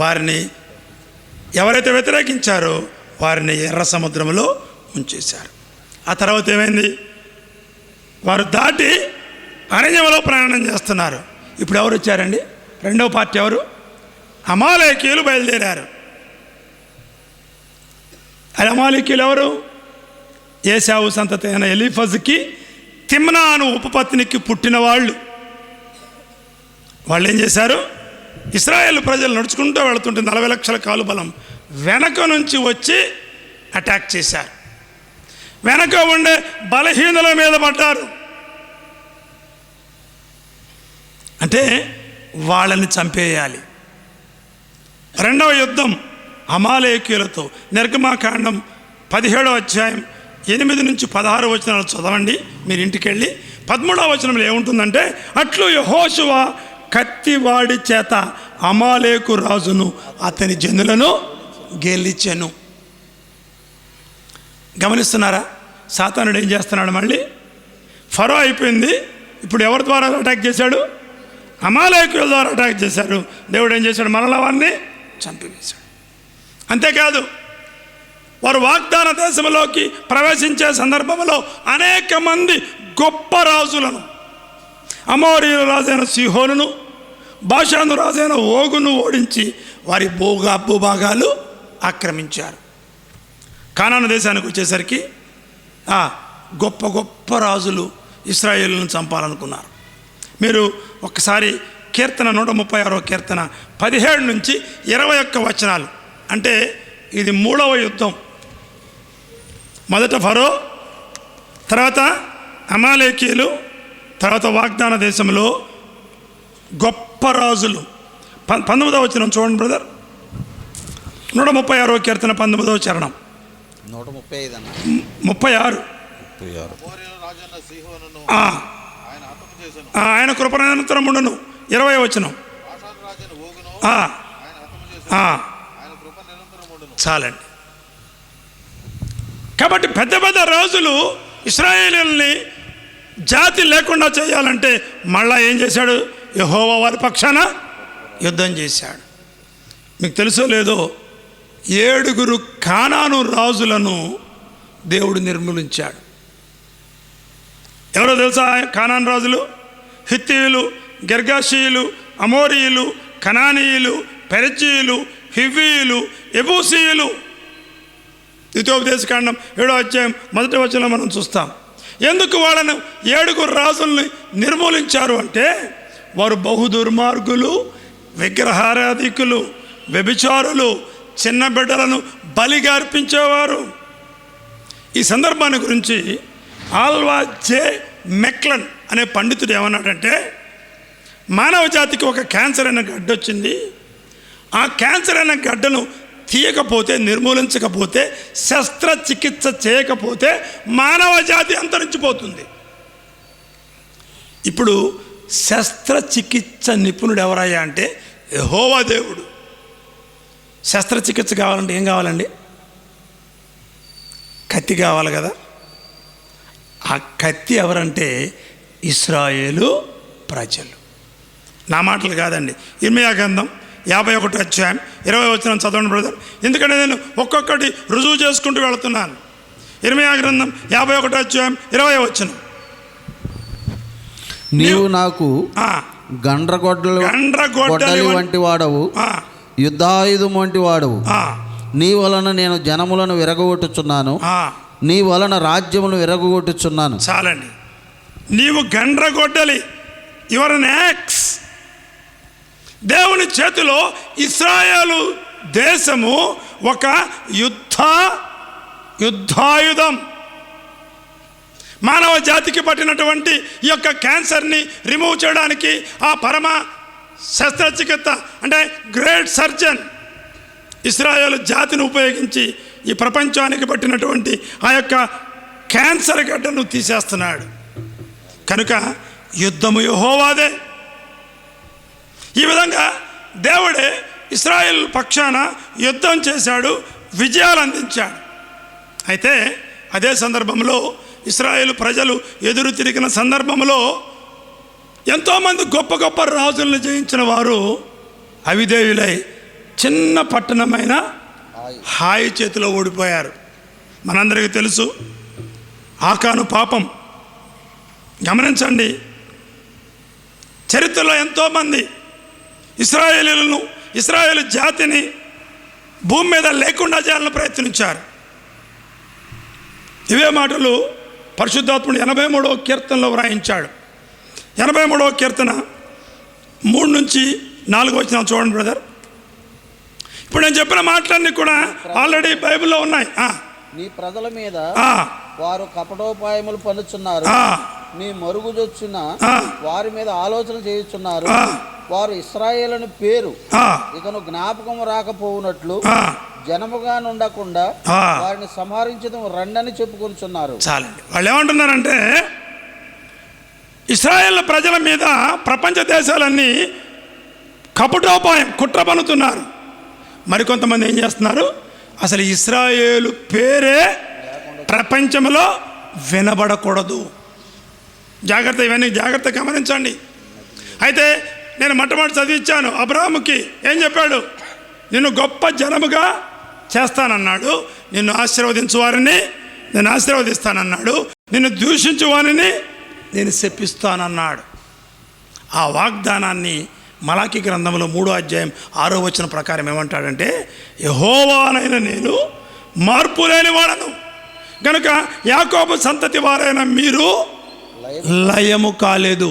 వారిని ఎవరైతే వ్యతిరేకించారో వారిని ఎర్ర సముద్రంలో ఉంచేశారు. ఆ తర్వాత ఏమైంది? వారు దాటి అరణ్యంలో ప్రయాణం చేస్తున్నారు. ఇప్పుడు ఎవరు వచ్చారండి? రెండవ పార్టీ ఎవరు? అమాలేకీయులు బయలుదేరారు. అమాలేకీయులు ఎవరు? ఏశావు సంతతి అయిన ఎలీఫజుకి తిమ్నా అను ఉపపత్నికి పుట్టిన వాళ్ళు. వాళ్ళు ఏం చేశారు? ఇశ్రాయేలు ప్రజలు నడుచుకుంటూ వెళుతుంటే 40 లక్షల కాలు బలం వెనక నుంచి వచ్చి అటాక్ చేశారు. వెనక ఉండే బలహీనుల మీద పడ్డారు. అంటే వాళ్ళని చంపేయాలి. రెండవ యుద్ధం అమాలేకీయులతో. నిర్గమాకాండం 17వ అధ్యాయం 8 నుంచి 16 వచనాలు చదవండి మీరు ఇంటికి వెళ్ళి. 13వ వచనంలో ఏముంటుందంటే, అట్లు యెహోషువ కత్తివాడి చేత అమాలేకు రాజును అతని జనులను గెలిచెను. గమనిస్తున్నారా? సాతానుడు ఏం చేస్తున్నాడు? మళ్ళీ ఫరో అయిపోయింది, ఇప్పుడు ఎవరి ద్వారా అటాక్ చేశాడు? అమాలేకుల ద్వారా అటాక్ చేశారు. దేవుడు ఏం చేశాడు? మరలా వారిని చంపివేశాడు. అంతేకాదు, వారు వాగ్దాన దేశంలోకి ప్రవేశించే సందర్భంలో అనేక మంది గొప్ప రాజులను, అమోరీయుల రాజైన సీహోనును, బాషాను రాజైన ఓగును ఓడించి వారి భూభాగాలు ఆక్రమించారు. కానాను దేశానికి వచ్చేసరికి గొప్ప గొప్ప రాజులు ఇశ్రాయేలును చంపాలనుకున్నారు. మీరు ఒక్కసారి కీర్తన 136వ కీర్తన 17 నుంచి 21 వచనాలు, అంటే ఇది 3వ యుద్ధం. మొదట ఫరో, తర్వాత అమాలేకీయులు, తర్వాత వాగ్దాన దేశంలో గొప్ప రాజులు. 19వ వచనం చూడండి బ్రదర్. 136వ కీర్తన 19వ చరణం. 36 ఆయన కృపణానంతరం ఉండును. 20వ వచనం. చాలండి. కాబట్టి పెద్ద పెద్ద రాజులు ఇశ్రాయేలీయుల్ని జాతి లేకుండా చేయాలంటే మళ్ళా ఏం చేశాడు? యెహోవా వారి పక్షాన యుద్ధం చేశాడు. మీకు తెలుసో లేదో, 7 కానాను రాజులను దేవుడు నిర్మూలించాడు. ఎవరో తెలుసా? కానాను రాజులు హిత్తీయులు, గెర్గాషీయులు, అమోరీయులు, కనానీయులు, పెరిజీయులు, హివ్వీయులు, ఎబూసీయులు. ద్వితీయోపదేశకాండం 7వ అధ్యాయం 1వ వచనంలో మనం చూస్తాం. ఎందుకు వాళ్ళను 7 రాజుల్ని నిర్మూలించారు అంటే, వారు బహు దుర్మార్గులు, విగ్రహారాధికులు, వ్యభిచారులు, చిన్న బిడ్డలను బలిగా అర్పించేవారు. ఈ సందర్భాన్ని గురించి ఆల్వా జే మెక్లన్ అనే పండితుడు ఏమన్నాడంటే, మానవ జాతికి ఒక క్యాన్సర్ అనే గడ్డ వచ్చింది. ఆ క్యాన్సర్ అనే గడ్డను తీయకపోతే, నిర్మూలించకపోతే, శస్త్రచికిత్స చేయకపోతే మానవ జాతి అంతరించిపోతుంది. ఇప్పుడు శస్త్రచికిత్స నిపుణుడు ఎవరయ్యా అంటే యెహోవా దేవుడు. శస్త్రచికిత్స కావాలంటే ఏం కావాలండి? కత్తి కావాలి కదా. ఆ కత్తి ఎవరంటే ఇశ్రాయేలు ప్రజలు. నా మాటలు కాదండి. ఇర్మీయా గ్రంథం 51వ అధ్యాయం 20వ వచనం చదవండి బ్రదర్. ఎందుకంటే నేను ఒక్కొక్కటి రుజువు చేసుకుంటూ వెళుతున్నాను. ఇర్మీయా గ్రంథం 51వ అధ్యాయం 20వ వచనం. నీవు నాకు గండ్రగొడ్డలి వంటి వాడవు, యుద్ధాయుధం వంటి వాడవు. నీ వలన నేను జనములను విరగొట్టుచున్నాను, నీ వలన రాజ్యమును విరగొట్టుచున్నాను. చాలండి. నీవు గండ్రగొడ్డలి, యువర్ అన్ యాక్స్. దేవుని చేతిలో ఇశ్రాయేలు దేశము ఒక యుద్ధాయుధం. మానవ జాతికి పట్టినటువంటి ఈ యొక్క క్యాన్సర్ని రిమూవ్ చేయడానికి ఆ పరమ శస్త్రచికిత్స అంటే గ్రేట్ సర్జన్ ఇశ్రాయేలు జాతిని ఉపయోగించి ఈ ప్రపంచానికి పట్టినటువంటి ఆ యొక్క క్యాన్సర్ గడ్డను తీసేస్తున్నాడు. కనుక యుద్ధము యెహోవాదే. ఈ విధంగా దేవుడే ఇశ్రాయేల్ పక్షాన యుద్ధం చేశాడు, విజయాలు అందించాడు. అయితే అదే సందర్భంలో ఇశ్రాయేలు ప్రజలు ఎదురు తిరిగిన సందర్భంలో ఎంతోమంది గొప్ప గొప్ప రాజులను జయించిన వారు అవిధేయులై చిన్న పట్టణమైన హాయి చేతిలో ఓడిపోయారు. మనందరికీ తెలుసు ఆకాను పాపం. గమనించండి, చరిత్రలో ఎంతోమంది ఇశ్రాయేలీయులను, ఇశ్రాయేలు జాతిని భూమి మీద లేకుండా చేయాలని ప్రయత్నించారు. ఇవే మాటలు పరిశుద్ధాత్ముడు 83వ కీర్తనలో వ్రాయించాడు. 83వ కీర్తన 3 నుంచి 4 వచనం చూడండి బ్రదర్. ఇప్పుడు నేను చెప్పిన మాటలన్నీ కూడా ఆల్రెడీ బైబిల్లో ఉన్నాయి. నీ ప్రజల మీద వారు కపటోపాయములు పన్నుచున్నారు, నీ మరుగుజొచ్చిన వారి మీద ఆలోచన చేయుచున్నారు. వారు ఇశ్రాయేలుని పేరు ఇకను జ్ఞాపకం రాకపోవునట్లు జనముగా ఉండకుండా వారిని సంహరించడం రండని చెప్పుకొంచున్నారు. చాలండి. వాళ్ళు ఏమంటున్నారంటే ఇశ్రాయేల్ ప్రజల మీద ప్రపంచ దేశాలన్నీ కపటోపాయం, కుట్ర పన్నుతున్నారు. మరికొంతమంది ఏం చేస్తున్నారు, అసలు ఇశ్రాయేలు పేరే ప్రపంచంలో వినబడకూడదు. జాగ్రత్త, ఇవన్నీ జాగ్రత్త గమనించండి. అయితే నేను మొట్టమొదటి చదివించాను, అబ్రాహాముకి ఏం చెప్పాడు, నిన్ను గొప్ప జనముగా చేస్తానన్నాడు, నిన్ను ఆశీర్వదించు వారిని నేను ఆశీర్వదిస్తానన్నాడు, నిన్ను దూషించు వారిని నేను శపిస్తానన్నాడు. ఆ వాగ్దానాన్ని మలాకి గ్రంథంలో 3వ అధ్యాయం 6వ వచనం ప్రకారం ఏమంటాడంటే, యెహోవానైన నేను మార్పు లేని వాడను కనుక యాకోబు సంతతి వారైన మీరు లయము కాలేదు.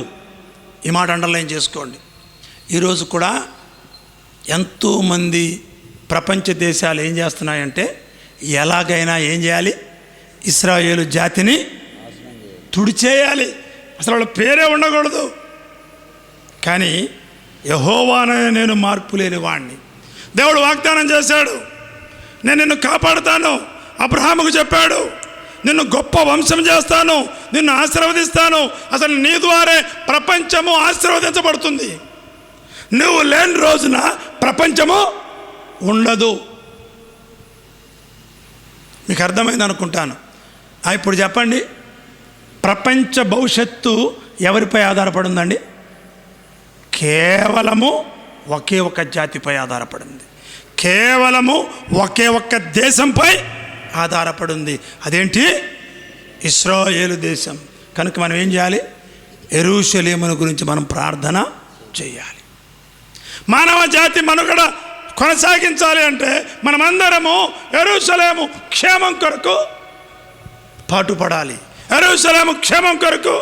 ఈ మాట అండర్లైన్ చేసుకోండి. ఈరోజు కూడా ఎంతోమంది ప్రపంచ దేశాలు ఏం చేస్తున్నాయంటే, ఎలాగైనా ఏం చేయాలి, ఇశ్రాయేలు జాతిని తుడిచేయాలి, అసలు వాళ్ళ పేరే ఉండకూడదు. కానీ యెహోవానే నేను మార్పు లేని వాడిని. దేవుడు వాగ్దానం చేశాడు, నేను నిన్ను కాపాడుతాను. అబ్రహాముకు చెప్పాడు, నిన్ను గొప్ప వంశం చేస్తాను, నిన్ను ఆశీర్వదిస్తాను, అసలు నీ ద్వారే ప్రపంచము ఆశీర్వదించబడుతుంది. నువ్వు లేని రోజున ప్రపంచము ఉండదు. మీకు అర్థమైంది అనుకుంటాను. ఇప్పుడు చెప్పండి, ప్రపంచ భవిష్యత్తు ఎవరిపై ఆధారపడి ఉందండి? కేవలము ఒకే ఒక జాతిపై ఆధారపడింది, కేవలము ఒకే ఒక్క దేశంపై ఆధారపడి ఉంది. అదేంటి? ఇశ్రాయేలు దేశం. కనుక మనం ఏం చేయాలి? యెరూషలేమును గురించి మనం ప్రార్థన చేయాలి. మానవ జాతి మనుగడ కొనసాగించాలి అంటే మనమందరము యెరూషలేము క్షేమం కొరకు పాటుపడాలి, యెరూషలేము క్షేమం కొరకు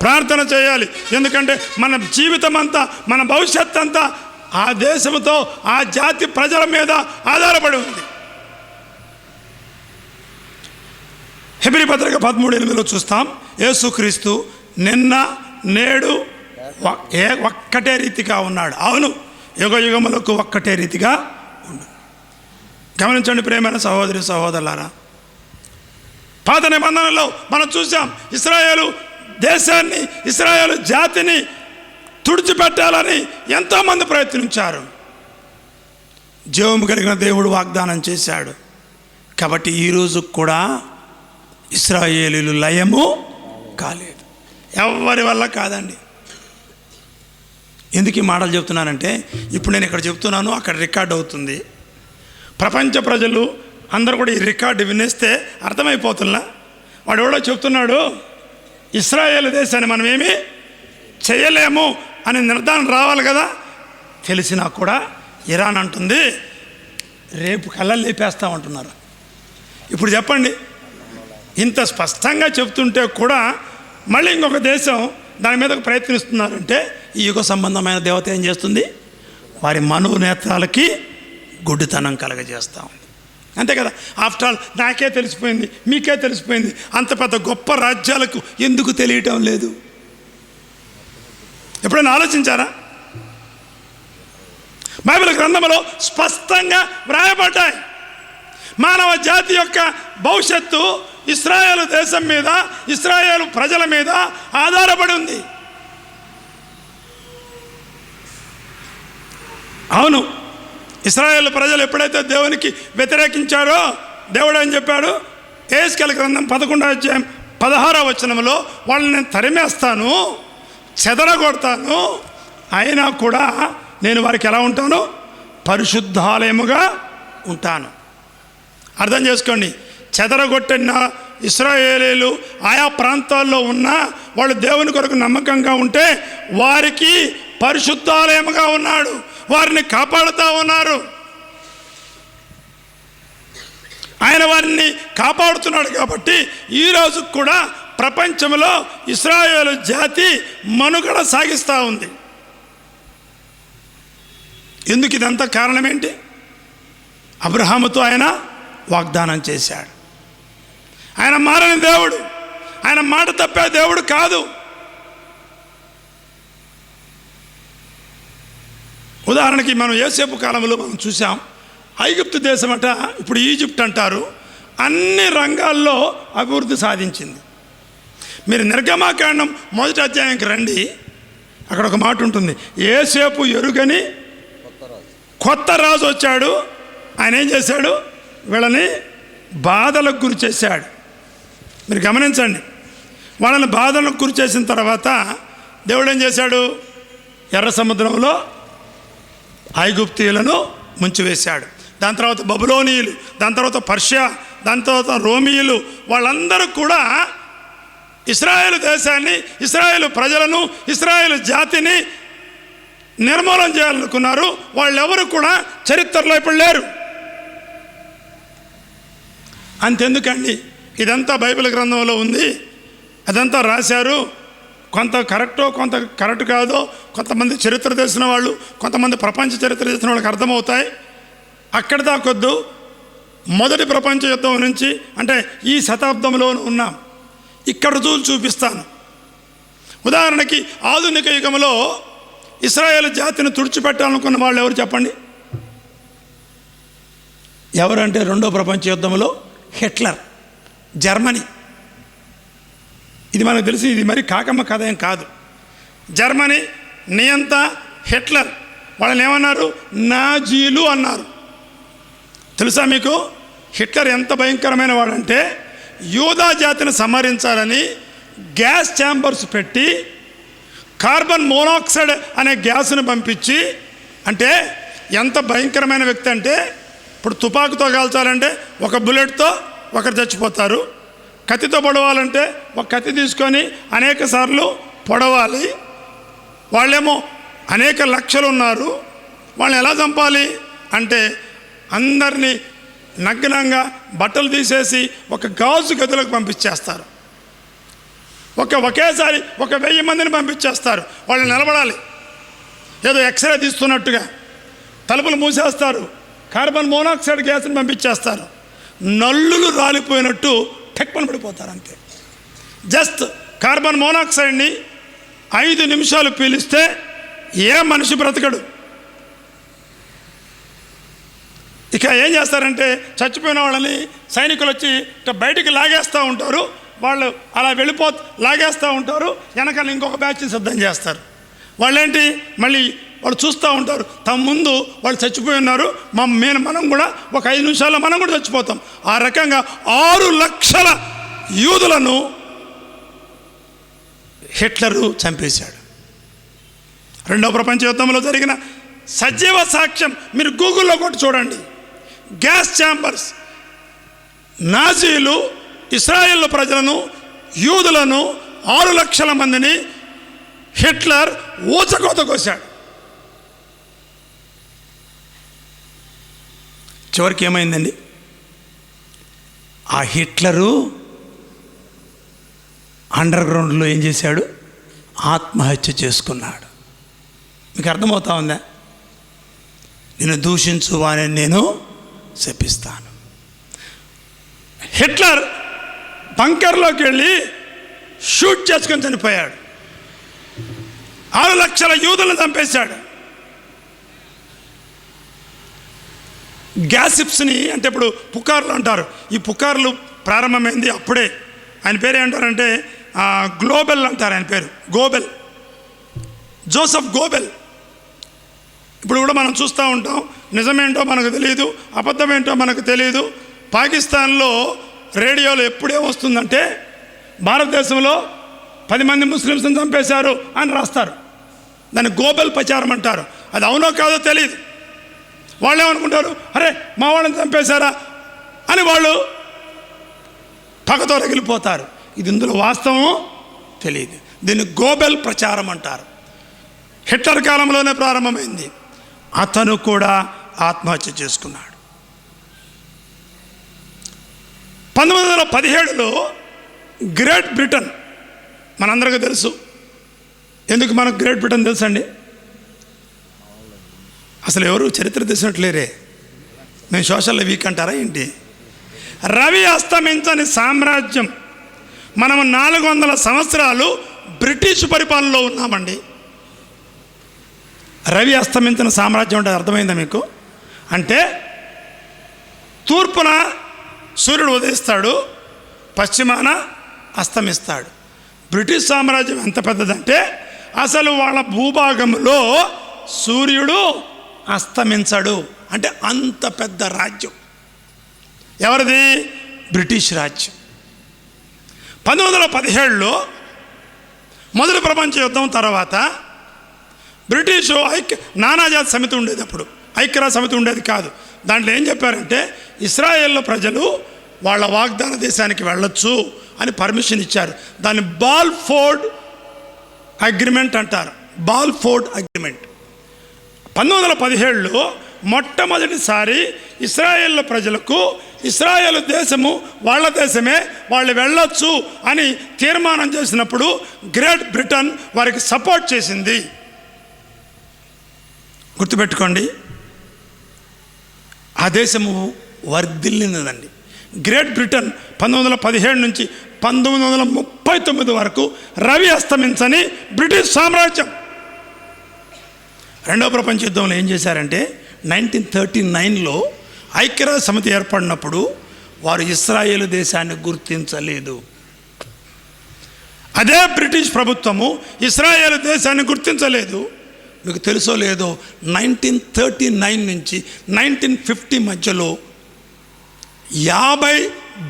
ప్రార్థన చేయాలి. ఎందుకంటే మన జీవితం అంతా, మన భవిష్యత్ అంతా ఆ దేశంతో, ఆ జాతి ప్రజల మీద ఆధారపడి ఉంది. హెబ్రీ పత్రిక 13:8 చూస్తాం, యేసుక్రీస్తు నిన్న నేడు ఒక్కటే రీతిగా ఉన్నాడు. అవును, యుగ యుగములకు ఒక్కటే రీతిగా ఉండు. గమనించండి ప్రియమైన సహోదరి సహోదరులారా, పాత నిబంధనలో మనం చూసాం, ఇశ్రాయేలు దేశాన్ని, ఇశ్రాయేలు జాతిని తుడిచిపెట్టాలని ఎంతోమంది ప్రయత్నించారు. జీవము కలిగిన దేవుడు వాగ్దానం చేశాడు. కాబట్టి ఈరోజు కూడా ఇశ్రాయేలీలు లయము కాలేదు, ఎవరి వల్ల కాదండి. ఎందుకు ఈ మాటలు చెప్తున్నానంటే, ఇప్పుడు నేను ఇక్కడ చెప్తున్నాను, అక్కడ రికార్డ్ అవుతుంది. ప్రపంచ ప్రజలు అందరూ కూడా ఈ రికార్డు వినేస్తే అర్థమైపోతున్నా, వాడు ఎవడో చెప్తున్నాడు ఇశ్రాయేలు దేశాన్ని మనం ఏమీ చేయలేము అని నిర్ధారణ రావాలి కదా. తెలిసినా కూడా ఇరాన్ అంటుంది రేపు కళ్ళ లేపేస్తామంటున్నారు. ఇప్పుడు చెప్పండి, ఇంత స్పష్టంగా చెప్తుంటే కూడా మళ్ళీ ఇంకొక దేశం దాని మీద ప్రయత్నిస్తున్నారంటే, ఈ యుగ సంబంధమైన దేవత ఏం చేస్తుంది? వారి మనోనేత్రాలకి గుడ్డితనం కలగజేస్తూ ఉంది. అంతే కదా. ఆఫ్టర్ ఆల్ నాకే తెలిసిపోయింది, మీకే తెలిసిపోయింది, అంత పెద్ద గొప్ప రాజ్యాలకు ఎందుకు తెలియటం లేదు? ఎప్పుడైనా ఆలోచించారా? బైబిల్ గ్రంథంలో స్పష్టంగా వ్రాయబడ్డాయి. మానవ జాతి యొక్క భవిష్యత్తు ఇశ్రాయేలు దేశం మీద, ఇశ్రాయేలు ప్రజల మీద ఆధారపడి ఉంది. అవును, ఇశ్రాయేలు ప్రజలు ఎప్పుడైతే దేవునికి వ్యతిరేకించారో, దేవుడు ఏం చెప్పాడు? యెహెజ్కేలు గ్రంథం 11వ అధ్యాయం 16వ వచనంలో వాళ్ళని నేను తరిమేస్తాను, చెదరగొడతాను, అయినా కూడా నేను వారికి ఎలా ఉంటాను? పరిశుద్ధాలయముగా ఉంటాను. అర్థం చేసుకోండి, చెదరగొట్టిన ఇశ్రాయేలీలు ఆయా ప్రాంతాల్లో ఉన్న వాళ్ళు దేవుని కొరకు నమ్మకంగా ఉంటే వారికి పరిశుద్ధాలయముగా ఉన్నాడు, వారిని కాపాడుతూ ఉన్నారు. ఆయన వారిని కాపాడుతున్నాడు. కాబట్టి ఈరోజు కూడా ప్రపంచంలో ఇశ్రాయేలు జాతి మనుగడ సాగిస్తూ ఉంది. ఎందుకు ఇదంతా కారణం ఏంటి? అబ్రహాముతో ఆయన వాగ్దానం చేశాడు. ఆయన మారని దేవుడు, ఆయన మాట తప్పే దేవుడు కాదు. ఉదాహరణకి మనం యోసేపు కాలంలో మనం చూసాం, ఐగుప్తు దేశం అట, ఇప్పుడు ఈజిప్ట్ అంటారు, అన్ని రంగాల్లో అభివృద్ధి సాధించింది. మీరు నిర్గమాకాండం 1వ అధ్యాయానికి రండి, అక్కడ ఒక మాట ఉంటుంది, యోసేపు ఎరుగని కొత్త రాజు వచ్చాడు. ఆయన ఏం చేశాడు? వీళ్ళని బాధలకు గురి చేశాడు. మీరు గమనించండి, వాళ్ళని బాధలకు గురి చేసిన తర్వాత దేవుడు ఏం చేశాడు? ఎర్ర సముద్రంలో ఐగుప్తీయులను ముంచివేశాడు. దాని తర్వాత బబులోనీయులు, దాని తర్వాత పర్షియా, దాని తర్వాత రోమియులు, వాళ్ళందరూ కూడా ఇశ్రాయేలు దేశాన్ని, ఇశ్రాయేలు ప్రజలను, ఇశ్రాయేలు జాతిని నిర్మూలన చేయాలనుకున్నారు. వాళ్ళెవరు కూడా చరిత్రలో ఇప్పుడు లేరు. అంతెందుకండి, ఇదంతా బైబిల్ గ్రంథంలో ఉంది, అదంతా రాశారు. కొంత కరెక్టో కొంత కరెక్ట్ కాదో కొంతమంది చరిత్ర తెలిసిన వాళ్ళు, కొంతమంది ప్రపంచ చరిత్ర తెలిసిన వాళ్ళకి అర్థమవుతాయి. అక్కడ దాకొద్దు, మొదటి ప్రపంచ యుద్ధం నుంచి, అంటే ఈ శతాబ్దంలో ఉన్నాం. ఇక్కడ రుజువులు చూపిస్తాను. ఉదాహరణకి ఆధునిక యుగంలో ఇశ్రాయేల్ జాతిని తుడిచిపెట్టాలనుకున్న వాళ్ళు ఎవరు చెప్పండి? ఎవరంటే రెండో ప్రపంచ యుద్ధంలో హిట్లర్, జర్మనీ. ఇది మనకు తెలిసి, ఇది మరి కాకమ్మ కథ ఏం కాదు. జర్మనీ నియంత హిట్లర్. వాళ్ళని ఏమన్నారు? నాజీలు అన్నారు. తెలుసా మీకు హిట్లర్ ఎంత భయంకరమైన వాడంటే, యూదా జాతిని సంహరించాలని గ్యాస్ ఛాంబర్స్ పెట్టి కార్బన్ మోనాక్సైడ్ అనే గ్యాస్ను పంపించి, అంటే ఎంత భయంకరమైన వ్యక్తి అంటే, ఇప్పుడు తుపాకుతో కాల్చాలంటే ఒక బుల్లెట్తో ఒకరు చచ్చిపోతారు, కత్తితో పొడవాలంటే ఒక కత్తి తీసుకొని అనేక సార్లు పొడవాలి. వాళ్ళేమో అనేక లక్షలు ఉన్నారు. వాళ్ళని ఎలా చంపాలి అంటే, అందరినీ నగ్నంగా బట్టలు తీసేసి ఒక గాజు గదులకు పంపించేస్తారు. ఒకేసారి 1000 మందిని పంపించేస్తారు. వాళ్ళు నిలబడాలి, ఏదో ఎక్స్రే తీస్తున్నట్టుగా. తలుపులు మూసేస్తారు, కార్బన్ మోనాక్సైడ్ గ్యాస్ని పంపించేస్తారు. నల్లులు రాలిపోయినట్టు టెక్మని పడిపోతారు అంతే. జస్ట్ కార్బన్ మోనాక్సైడ్ని 5 నిమిషాలు పీలిస్తే ఏ మనిషి బ్రతకడు. ఇక ఏం చేస్తారంటే, చచ్చిపోయిన వాళ్ళని సైనికులు వచ్చి బయటికి లాగేస్తూ ఉంటారు. వాళ్ళు అలా లాగేస్తూ ఉంటారు. వెనకాల ఇంకొక బ్యాచ్ని సిద్ధం చేస్తారు. వాళ్ళేంటి, మళ్ళీ వాళ్ళు చూస్తూ ఉంటారు, తమ ముందు వాళ్ళు చచ్చిపోయి ఉన్నారు, మనం కూడా ఒక 5 నిమిషాల్లో మనం కూడా చచ్చిపోతాం. ఆ రకంగా 6 లక్షల యూదులను హిట్లరు చంపేశాడు. రెండవ ప్రపంచ యుద్ధంలో జరిగిన సజీవ సాక్ష్యం మీరు గూగుల్లో కొట్టి చూడండి. Gas chambers. నాజీలు ఇశ్రాయేల్ ప్రజలను, యూదులను 6 లక్షల మందిని హిట్లర్ ఊచకోత కోశాడు. చివరికి ఏమైందండి? ఆ హిట్లరు అండర్ గ్రౌండ్లో ఏం చేశాడు? ఆత్మహత్య చేసుకున్నాడు. మీకు అర్థమవుతా ఉందా? నేను దూషించు వాని నేను శపిస్తాను. హిట్లర్ బంకర్లోకి వెళ్ళి షూట్ చేసుకొని చనిపోయాడు. 6 లక్షల యూదులను చంపేశాడు. గ్యాసిప్స్ని, అంటే ఇప్పుడు పుకార్లు అంటారు, ఈ పుకార్లు ప్రారంభమైంది అప్పుడే. ఆయన పేరు ఏంటారంటే గ్లోబెల్ అంటారు. ఆయన పేరు గోబెల్, జోసెఫ్ గోబెల్. ఇప్పుడు కూడా మనం చూస్తూ ఉంటాం. నిజమేంటో మనకు తెలియదు, అబద్ధమేంటో మనకు తెలియదు. పాకిస్తాన్లో రేడియోలో ఎప్పుడే వస్తుందంటే, భారతదేశంలో 10 మంది ముస్లిమ్స్ని చంపేశారు అని రాస్తారు. దాన్ని గోబెల్ ప్రచారం అంటారు. అది అవునో కాదో తెలియదు. వాళ్ళు ఏమనుకుంటారు, అరే మా వాళ్ళని చంపేశారా అని వాళ్ళు పగతో రగిలిపోతారు. ఇది ఇందులో వాస్తవం తెలియదు. దీన్ని గోబెల్ ప్రచారం అంటారు. హిట్లర్ కాలంలోనే ప్రారంభమైంది. అతను కూడా ఆత్మహత్య చేసుకున్నాడు. 1917లో గ్రేట్ బ్రిటన్, మనందరికీ తెలుసు. ఎందుకు మనకు గ్రేట్ బ్రిటన్ తెలుసండి? అసలు ఎవరు చరిత్ర తెలిసినట్లేరే. మేము సోషల్ వీక్ అంటారా ఏంటి? రవి అస్తమించని సామ్రాజ్యం. మనం 400 సంవత్సరాలు బ్రిటిష్ పరిపాలనలో ఉన్నామండి. రవి అస్తమించిన సామ్రాజ్యం అంటే అర్థమైందా మీకు? అంటే తూర్పున సూర్యుడు ఉదయిస్తాడు, పశ్చిమాన అస్తమిస్తాడు. బ్రిటిష్ సామ్రాజ్యం ఎంత పెద్దదంటే, అసలు వాళ్ళ భూభాగంలో సూర్యుడు అస్తమించడు. అంటే అంత పెద్ద రాజ్యం ఎవరిది? బ్రిటిష్ రాజ్యం. 1917లో మొదటి ప్రపంచ యుద్ధం తర్వాత బ్రిటిషు నానాజాతి సమితి ఉండేది. అప్పుడు ఐక్యరాజ్య సమితి ఉండేది కాదు. దాంట్లో ఏం చెప్పారంటే ఇస్రాయేల్ ప్రజలు వాళ్ళ వాగ్దాన దేశానికి వెళ్ళొచ్చు అని పర్మిషన్ ఇచ్చారు. దాన్ని బాల్ఫోర్డ్ అగ్రిమెంట్ అంటారు. బాల్ఫోర్డ్ అగ్రిమెంట్ 1917లో మొట్టమొదటిసారి ఇస్రాయేల్ ప్రజలకు ఇస్రాయేల్ దేశము వాళ్ళ దేశమే, వాళ్ళు వెళ్ళొచ్చు అని తీర్మానం చేసినప్పుడు గ్రేట్ బ్రిటన్ వారికి సపోర్ట్ చేసింది. గుర్తుపెట్టుకోండి, ఆ దేశము వర్ధిల్లినదండి. గ్రేట్ బ్రిటన్ 1917 నుంచి 1939 వరకు రవి అస్తమించని బ్రిటిష్ సామ్రాజ్యం. రెండవ ప్రపంచ యుద్ధంలో ఏం చేశారంటే 1939లో ఐక్యరాజ్య సమితి ఏర్పడినప్పుడు వారు ఇస్రాయేలు దేశాన్ని గుర్తించలేదు. అదే బ్రిటిష్ ప్రభుత్వము ఇస్రాయేలు దేశాన్ని గుర్తించలేదు. మీకు తెలుసో లేదో 1939 నుంచి 1950 మధ్యలో 50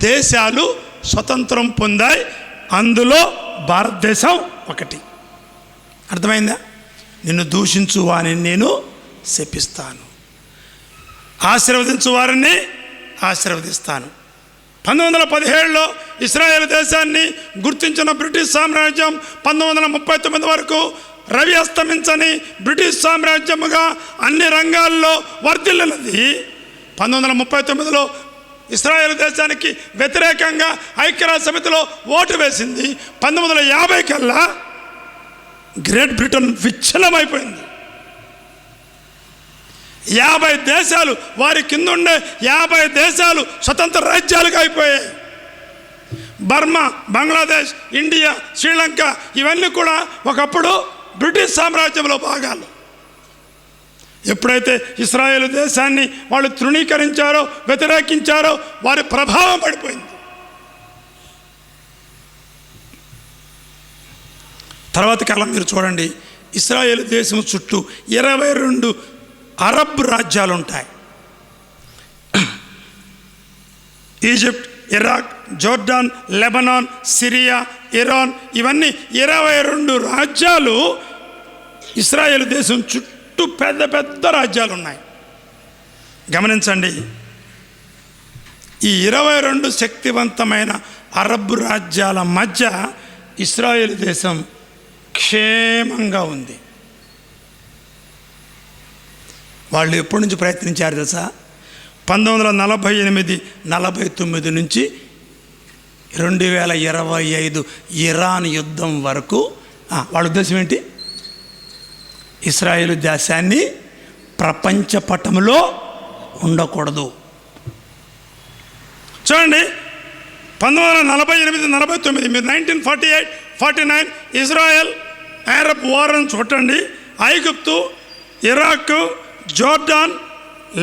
దేశాలు స్వతంత్రం పొందాయి. అందులో భారతదేశం ఒకటి. అర్థమైందా? నిన్ను దూషించు వారిని నేను శపిస్తాను, ఆశీర్వదించు వారిని ఆశీర్వదిస్తాను. 1917లో ఇస్రాయేల్ దేశాన్ని గుర్తించిన బ్రిటిష్ సామ్రాజ్యం 1939 వరకు రవి అస్తమించని బ్రిటిష్ సామ్రాజ్యముగా అన్ని రంగాల్లో వర్ధిల్లినది. 1939లో ఇస్రాయేల్ దేశానికి వ్యతిరేకంగా ఐక్యరాజ్య సమితిలో ఓటు వేసింది. 1950 కల్లా గ్రేట్ బ్రిటన్ విచ్ఛిన్నమైపోయింది. 50 దేశాలు, వారి కింద ఉండే 50 దేశాలు స్వతంత్ర రాజ్యాలుగా అయిపోయాయి. బర్మా, బంగ్లాదేశ్, ఇండియా, శ్రీలంక ఇవన్నీ కూడా ఒకప్పుడు బ్రిటిష్ సామ్రాజ్యంలో భాగాలు. ఎప్పుడైతే ఇస్రాయేల్ దేశాన్ని వాళ్ళు తృణీకరించారో, వ్యతిరేకించారో, వారి ప్రభావం పడిపోయింది. తర్వాత కాలం మీరు చూడండి, ఇస్రాయేల్ దేశం చుట్టూ 22 అరబ్ రాజ్యాలు ఉంటాయి. Egypt, Iraq, Jordan, Lebanon, Syria, Iran ఇవన్నీ 22 రాజ్యాలు ఇస్రాయేల్ దేశం చుట్టూ పెద్ద పెద్ద రాజ్యాలు ఉన్నాయి. గమనించండి, ఈ 22 శక్తివంతమైన అరబ్ రాజ్యాల మధ్య ఇస్రాయేల్ దేశం క్షేమంగా ఉంది. వాళ్ళు ఎప్పటి నుంచి ప్రయత్నించారు తెలుసా? 1948-49 నుంచి 2025 ఇరాన్ యుద్ధం వరకు. వాళ్ళ ఉద్దేశం ఏంటి? ఇస్రాయేల్ దేశాన్ని ప్రపంచ పటంలో ఉండకూడదు. చూడండి, 1948-49 మీరు 1948-49 ఇజ్రాయెల్ అరబ్ వార్ అని చూడండి. ఐగుప్తు, ఇరాక్, జోర్డాన్,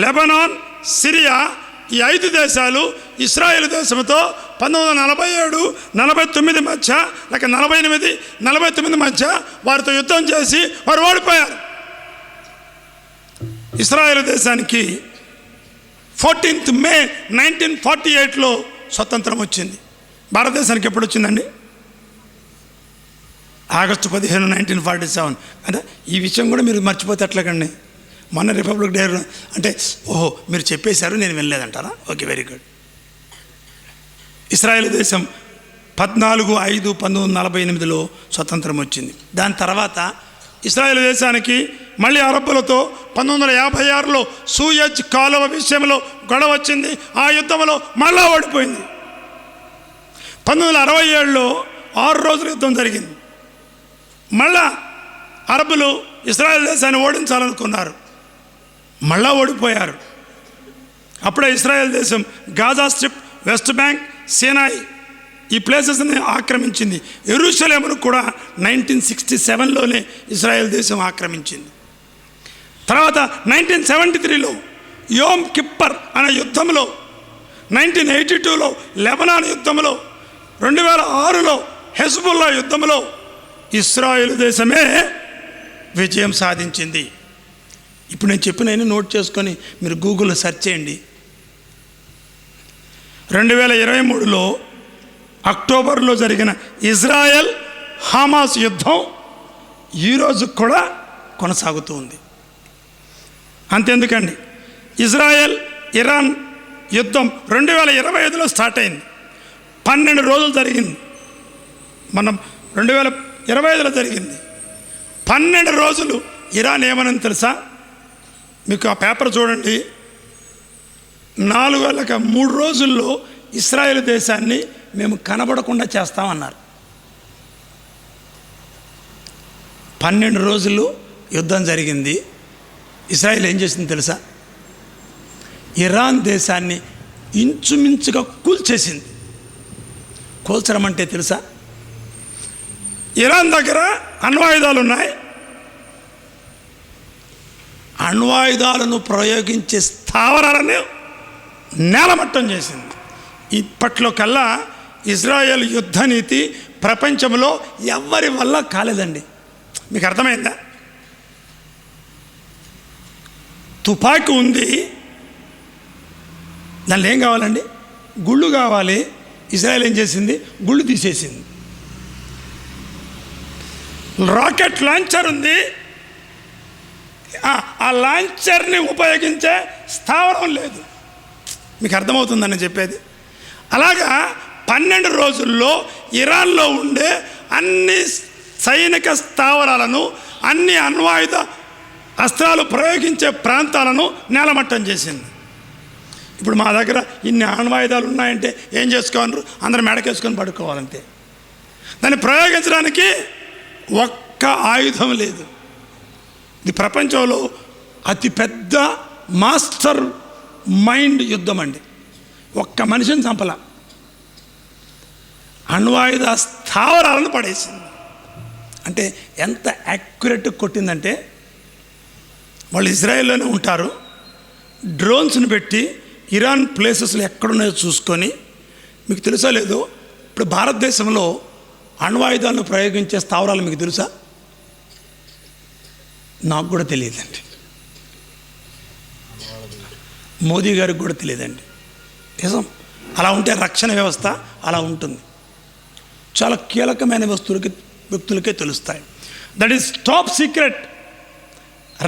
లెబనాన్, సిరియా ఈ 5 దేశాలు ఇస్రాయేల్ దేశంతో 1947-49 మధ్య లేక 48-49 మధ్య వారితో యుద్ధం చేసి వారు ఓడిపోయారు. ఇస్రాయేల్ దేశానికి 14th May 1948లో స్వతంత్రం వచ్చింది. భారతదేశానికి ఎప్పుడు వచ్చిందండి? ఆగస్టు 15, 1947. అంటే ఈ విషయం కూడా మీరు మర్చిపోతే ఎట్లాగండి? మొన్న రిపబ్లిక్ డే అంటే ఓహో మీరు చెప్పేశారు, నేను వినలేదంటారా? Okay, very good. ఇస్రాయేల్ దేశం 14/5/1948లో స్వతంత్రం వచ్చింది. దాని తర్వాత ఇస్రాయేల్ దేశానికి మళ్ళీ అరబ్బులతో 1956లో సూయజ్ కాలువ విషయంలో గొడవ వచ్చింది. ఆ యుద్ధంలో మళ్ళా ఓడిపోయింది. 1967లో 6 రోజుల యుద్ధం జరిగింది. మళ్ళా అరబ్బులు ఇస్రాయేల్ దేశాన్ని ఓడించాలనుకున్నారు, మళ్ళా ఓడిపోయారు. అప్పుడే ఇస్రాయేల్ దేశం గాజా స్ట్రిప్, వెస్ట్ బ్యాంక్, సీనాయి ఈ ప్లేసెస్ని ఆక్రమించింది. యెరూషలేమును కూడా 1967లోనే ఇజ్రాయెల్ దేశం ఆక్రమించింది. తర్వాత 1973లో యోమ్ కిప్పర్ అనే యుద్ధంలో, 1982లో లెబనాన్ యుద్ధంలో, 2006లో హెజ్బుల్లా యుద్ధంలో ఇస్రాయేల్ దేశమే విజయం సాధించింది. ఇప్పుడు నేను చెప్పినవన్నీ నోట్ చేసుకొని మీరు గూగుల్లో సెర్చ్ చేయండి. 2023లో అక్టోబర్లో జరిగిన ఇజ్రాయెల్ హమాస్ యుద్ధం ఈరోజు కూడా కొనసాగుతూ ఉంది. అంతెందుకండి, ఇజ్రాయెల్ ఇరాన్ యుద్ధం 2025లో స్టార్ట్ అయింది. 12 రోజులు జరిగింది. మనం 2025లో జరిగింది. 12 రోజులు ఇరాన్ ఏమని తెలుసా? మీకు ఆ పేపర్ చూడండి. 3 రోజుల్లో ఇస్రాయేల్ దేశాన్ని మేము కనబడకుండా చేస్తామన్నారు. 12 రోజులు యుద్ధం జరిగింది. ఇస్రాయేల్ ఏం చేసింది తెలుసా? ఇరాన్ దేశాన్ని ఇంచుమించుగా కూల్చేసింది. కూల్చడం అంటే తెలుసా? ఇరాన్ దగ్గర అణ్వాయుధాలు ఉన్నాయి. అణ్వాయుధాలను ప్రయోగించే స్థావరాలను నేలమట్టం చేసింది. ఇప్పట్లో కల్లా ఇజ్రాయెల్ యుద్ధ నీతి ప్రపంచంలో ఎవరి వల్ల కాలేదండి. మీకు అర్థమైందా? తుపాకీ ఉంది, దానిలో ఏం కావాలండి? గుళ్ళు కావాలి. ఇజ్రాయెల్ ఏం చేసింది? గుళ్ళు తీసేసింది. రాకెట్ లాంచర్ ఉంది, ఆ లాంచర్ని ఉపయోగించే స్థావరం లేదు. మీకు అర్థమవుతుందని చెప్పేది. అలాగా 12 రోజుల్లో ఇరాన్లో ఉండే అన్ని సైనిక స్థావరాలను, అన్ని అణ్వాయుధ అస్త్రాలు ప్రయోగించే ప్రాంతాలను నేలమట్టం చేసింది. ఇప్పుడు మా దగ్గర ఇన్ని అణ్వాయుధాలు ఉన్నాయంటే ఏం చేసుకోవాలి? అందరూ మెడకేసుకొని పడుకోవాలంతే. దాన్ని ప్రయోగించడానికి ఒక్క ఆయుధం లేదు. ఇది ప్రపంచంలో అతిపెద్ద మాస్టర్ మైండ్ యుద్ధం అండి. ఒక్క మనిషిని చంపల, అణ్వాయుధ స్థావరాలను పడేసింది. అంటే ఎంత యాక్యురేట్ కొట్టిందంటే, వాళ్ళు ఇజ్రాయెల్లోనే ఉంటారు, డ్రోన్స్ని పెట్టి ఇరాన్ ప్లేసెస్లో ఎక్కడున్నాయో చూసుకొని, మీకు తెలుసా లేదు, ఇప్పుడు భారతదేశంలో అణ్వాయుధాలను ప్రయోగించే స్థావరాలు మీకు తెలుసా? నాకు కూడా తెలియదండి, మోదీ గారికి కూడా తెలియదండి. నిజం. అలా ఉంటే రక్షణ వ్యవస్థ అలా ఉంటుంది. చాలా కీలకమైన వ్యక్తులకే తెలుస్తాయి. That is top secret.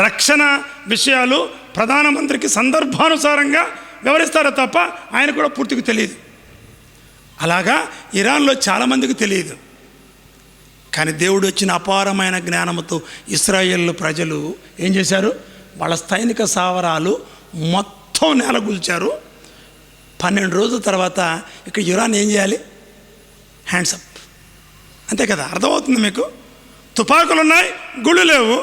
రక్షణ విషయాలు ప్రధానమంత్రికి సందర్భానుసారంగా వివరిస్తారో తప్ప ఆయన కూడా పూర్తిగా తెలియదు. అలాగా ఇరాన్లో చాలామందికి తెలియదు. కానీ దేవుడు వచ్చిన అపారమైన జ్ఞానంతో ఇశ్రాయేల్ ప్రజలు ఏం చేశారు? వాళ్ళ సైనిక స్థావరాలు మొత్తం నేలగూల్చారు. 12 రోజుల తర్వాత ఇక ఇరాన్ ఏం చేయాలి? హ్యాండ్స్ అప్, అంతే కదా. అర్థమవుతుంది మీకు? తుపాకులు ఉన్నాయి, గుళ్ళు లేవు.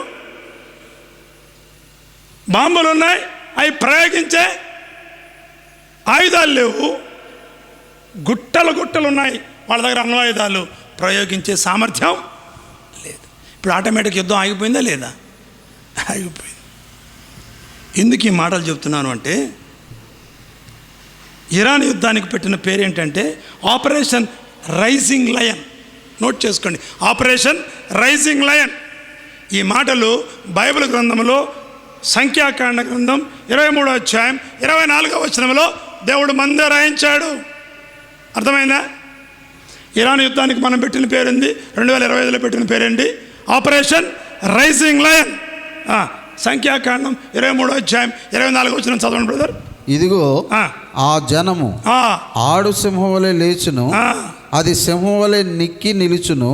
బాంబులు ఉన్నాయి, అవి ప్రయోగించే ఆయుధాలు లేవు. గుట్టలు ఉన్నాయి వాళ్ళ దగ్గర అణ్వాయుధాలు ప్రయోగించే సామర్థ్యం లేదు. ఇప్పుడు ఆటోమేటిక్ యుద్ధం ఆగిపోయిందా లేదా? ఆగిపోయింది. ఎందుకు ఈ మాటలు చెప్తున్నాను అంటే, ఇరాన్ యుద్ధానికి పెట్టిన పేరు ఏంటంటే ఆపరేషన్ రైజింగ్ లయన్. నోట్ చేసుకోండి, ఆపరేషన్ రైజింగ్ లయన్. ఈ మాటలు బైబిల్ గ్రంథంలో సంఖ్యాకాండ గ్రంథం 23వ అధ్యాయం 24వ వచనంలో దేవుడు మందే రాయించాడు. అర్థమైందా? ఇరాన్ యుద్ధానికి మనం పెట్టిన పేరుంది, 2025లో పెట్టిన పేరేంటి? Operation rising lion. సంఖ్యాకాండం 23వ అధ్యాయం 24వ వచనం చదవండి బ్రదర్. ఇదిగో ఆ జనము ఆడు సింహం వలె లేచును, అది సింహం వలె నిక్కి నిలుచును,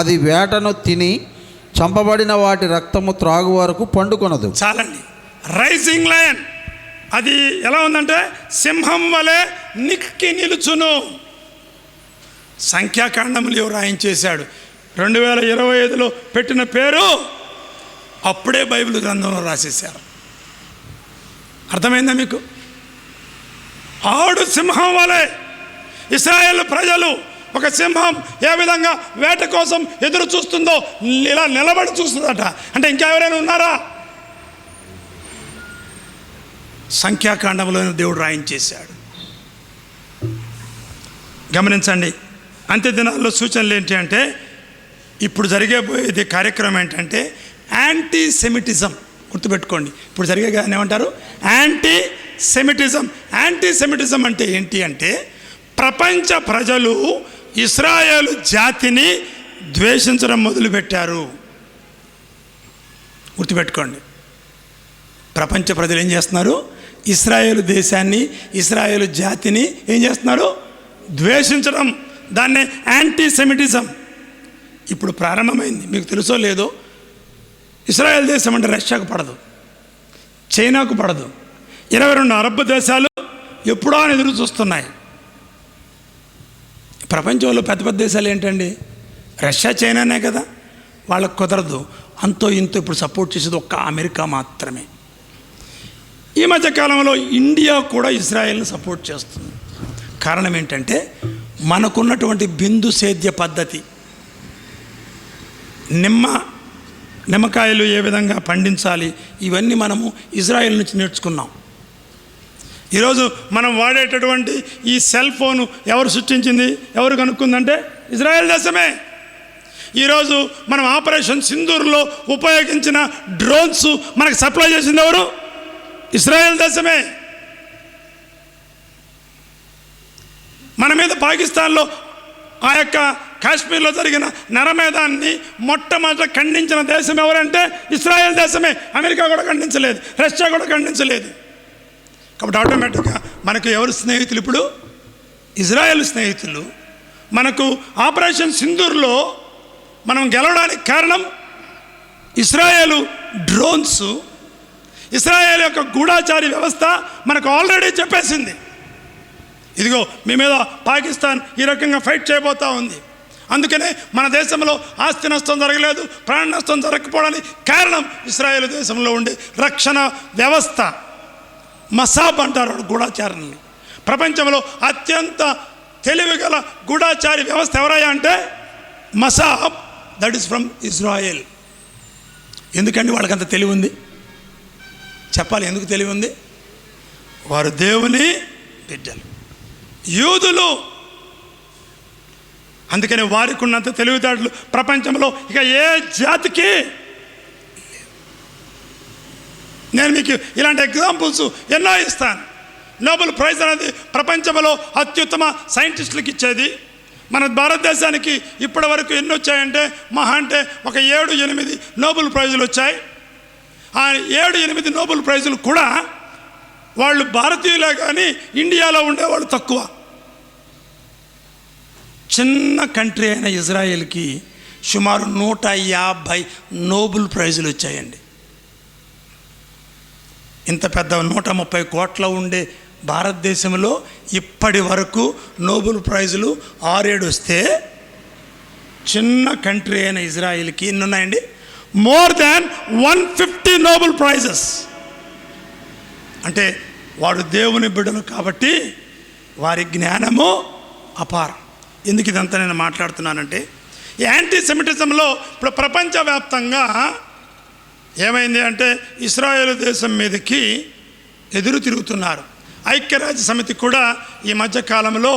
అది వేటను తిని చంపబడిన వాటి రక్తము త్రాగు వరకు పండుకొనదు. చాలండి. రైజింగ్ లయన్ అది ఎలా ఉందంటే సింహం వలె నిక్కి నిలుచును. సంఖ్యాకాండములు రాయించేశాడు. 2025లో పెట్టిన పేరు అప్పుడే బైబిల్ గ్రంథంలో రాసేశారు. అర్థమైందా మీకు? ఆడు సింహం వలె. ఇశ్రాయేల్ ప్రజలు ఒక సింహం ఏ విధంగా వేట కోసం ఎదురు చూస్తుందో ఇలా నిలబడి చూస్తుందట. అంటే ఇంకెవరైనా ఉన్నారా? సంఖ్యాకాండంలో దేవుడు రాయించేశాడు. గమనించండి. అంత్య దినాల్లో సూచనలు ఏంటి అంటే, ఇప్పుడు జరిగేది కార్యక్రమం ఏంటంటే యాంటీ సెమిటిజం గుర్తుపెట్టుకోండి. ఇప్పుడు జరిగే దాన్ని ఏమంటారు? Anti Semitism. యాంటీ సెమిటిజం అంటే ఏంటి అంటే ప్రపంచ ప్రజలు ఇశ్రాయేలు జాతిని ద్వేషించడం మొదలుపెట్టారు. గుర్తుపెట్టుకోండి. ప్రపంచ ప్రజలు ఏం చేస్తున్నారు? ఇశ్రాయేలు దేశాన్ని, ఇశ్రాయేలు జాతిని ఏం చేస్తున్నారు? ద్వేషించడం. దాన్నే యాంటీ సెమిటిజం ఇప్పుడు ప్రారంభమైంది. మీకు తెలుసో లేదో, ఇశ్రాయేల్ దేశం అంటే రష్యాకు పడదు, చైనాకు పడదు. 22 అరబ్ దేశాలు ఎప్పుడో అని ఎదురు చూస్తున్నాయి. ప్రపంచంలో పెద్ద పెద్ద దేశాలు ఏంటండి? రష్యా, చైనానే కదా. వాళ్ళకు కుదరదు. అంతో ఇంతో ఇప్పుడు సపోర్ట్ చేసేది ఒక్క అమెరికా మాత్రమే. ఈ మధ్యకాలంలో ఇండియా కూడా ఇజ్రాయెల్ని సపోర్ట్ చేస్తుంది. కారణం ఏంటంటే మనకున్నటువంటి బిందు సేద్య పద్ధతి, నిమ్మకాయలు ఏ విధంగా పండించాలి, ఇవన్నీ మనము ఇజ్రాయెల్ నుంచి నేర్చుకున్నాం. ఈరోజు మనం వాడేటటువంటి ఈ సెల్ ఫోను ఎవరు సృష్టించింది, ఎవరు కనుక్కుందంటే ఇజ్రాయెల్ దేశమే. ఈరోజు మనం ఆపరేషన్ సింధూర్లో ఉపయోగించిన డ్రోన్స్ మనకు సప్లై చేసింది ఎవరు? ఇజ్రాయెల్ దేశమే. మన మీద పాకిస్తాన్లో ఆ యొక్క కాశ్మీర్లో జరిగిన నరమేధాన్ని మొట్టమొదట ఖండించిన దేశం ఎవరంటే ఇజ్రాయెల్ దేశమే. అమెరికా కూడా ఖండించలేదు, రష్యా కూడా ఖండించలేదు. కాబట్టి ఆటోమేటిక్గా మనకు ఎవరు స్నేహితులు? ఇప్పుడు ఇజ్రాయెల్ స్నేహితులు. మనకు ఆపరేషన్ సింధూర్లో మనం గెలవడానికి కారణం ఇజ్రాయేలు డ్రోన్స్, ఇజ్రాయేల్ యొక్క గూఢాచారి వ్యవస్థ మనకు ఆల్రెడీ చెప్పేసింది. ఇదిగో మీ మీద పాకిస్తాన్ ఈ రకంగా ఫైట్ చేయబోతూ ఉంది. అందుకనే మన దేశంలో ఆస్తి నష్టం జరగలేదు, ప్రాణ నష్టం జరగకపోవడానికి కారణం ఇజ్రాయేల్ దేశంలో ఉండే రక్షణ వ్యవస్థ. మసాబ్ అంటారు గూఢాచారాన్ని. ప్రపంచంలో అత్యంత తెలివిగల గూఢాచారి వ్యవస్థ ఎవరయ్యా అంటే Masab. That is from Israel. ఎందుకండి వాళ్ళకంత తెలివి ఉంది? చెప్పాలి ఎందుకు తెలివి ఉంది? వారు దేవుని బిడ్డలు, యూదులు. అందుకని వారికి ఉన్నంత తెలివితేటలు ప్రపంచంలో ఇక ఏ జాతికి. నేను మీకు ఇలాంటి ఎగ్జాంపుల్స్ ఎన్నో ఇస్తాను. నోబెల్ ప్రైజ్ అనేది ప్రపంచంలో అత్యుత్తమ సైంటిస్టులకు ఇచ్చేది. మన భారతదేశానికి ఇప్పటి వరకు ఎన్ని వచ్చాయంటే మహా అంటే ఒక 7-8 నోబెల్ ప్రైజులు వచ్చాయి. ఆ 7-8 నోబెల్ ప్రైజులు కూడా వాళ్ళు భారతీయులే కానీ ఇండియాలో ఉండేవాళ్ళు తక్కువ. చిన్న కంట్రీ అయిన ఇజ్రాయెల్కి సుమారు 150 నోబెల్ ప్రైజులు వచ్చాయండి. ఇంత పెద్ద 130 కోట్ల ఉండే భారతదేశంలో ఇప్పటి వరకు నోబెల్ ప్రైజులు 6-7 వస్తే, చిన్న కంట్రీ అయిన ఇజ్రాయెల్కి ఎన్ని ఉన్నాయండి? More than 150 Nobel prices. అంటే వాడు దేవుని బిడ్డలు కాబట్టి వారి జ్ఞానము అపారం. ఎందుకు ఇదంతా నేను మాట్లాడుతున్నానంటే ఈ యాంటీ సెమిటిజంలో ఇప్పుడు ప్రపంచవ్యాప్తంగా ఏమైంది అంటే ఇశ్రాయేలు దేశం మీదకి ఎదురు తిరుగుతున్నారు. ఐక్యరాజ్య సమితి కూడా ఈ మధ్యకాలంలో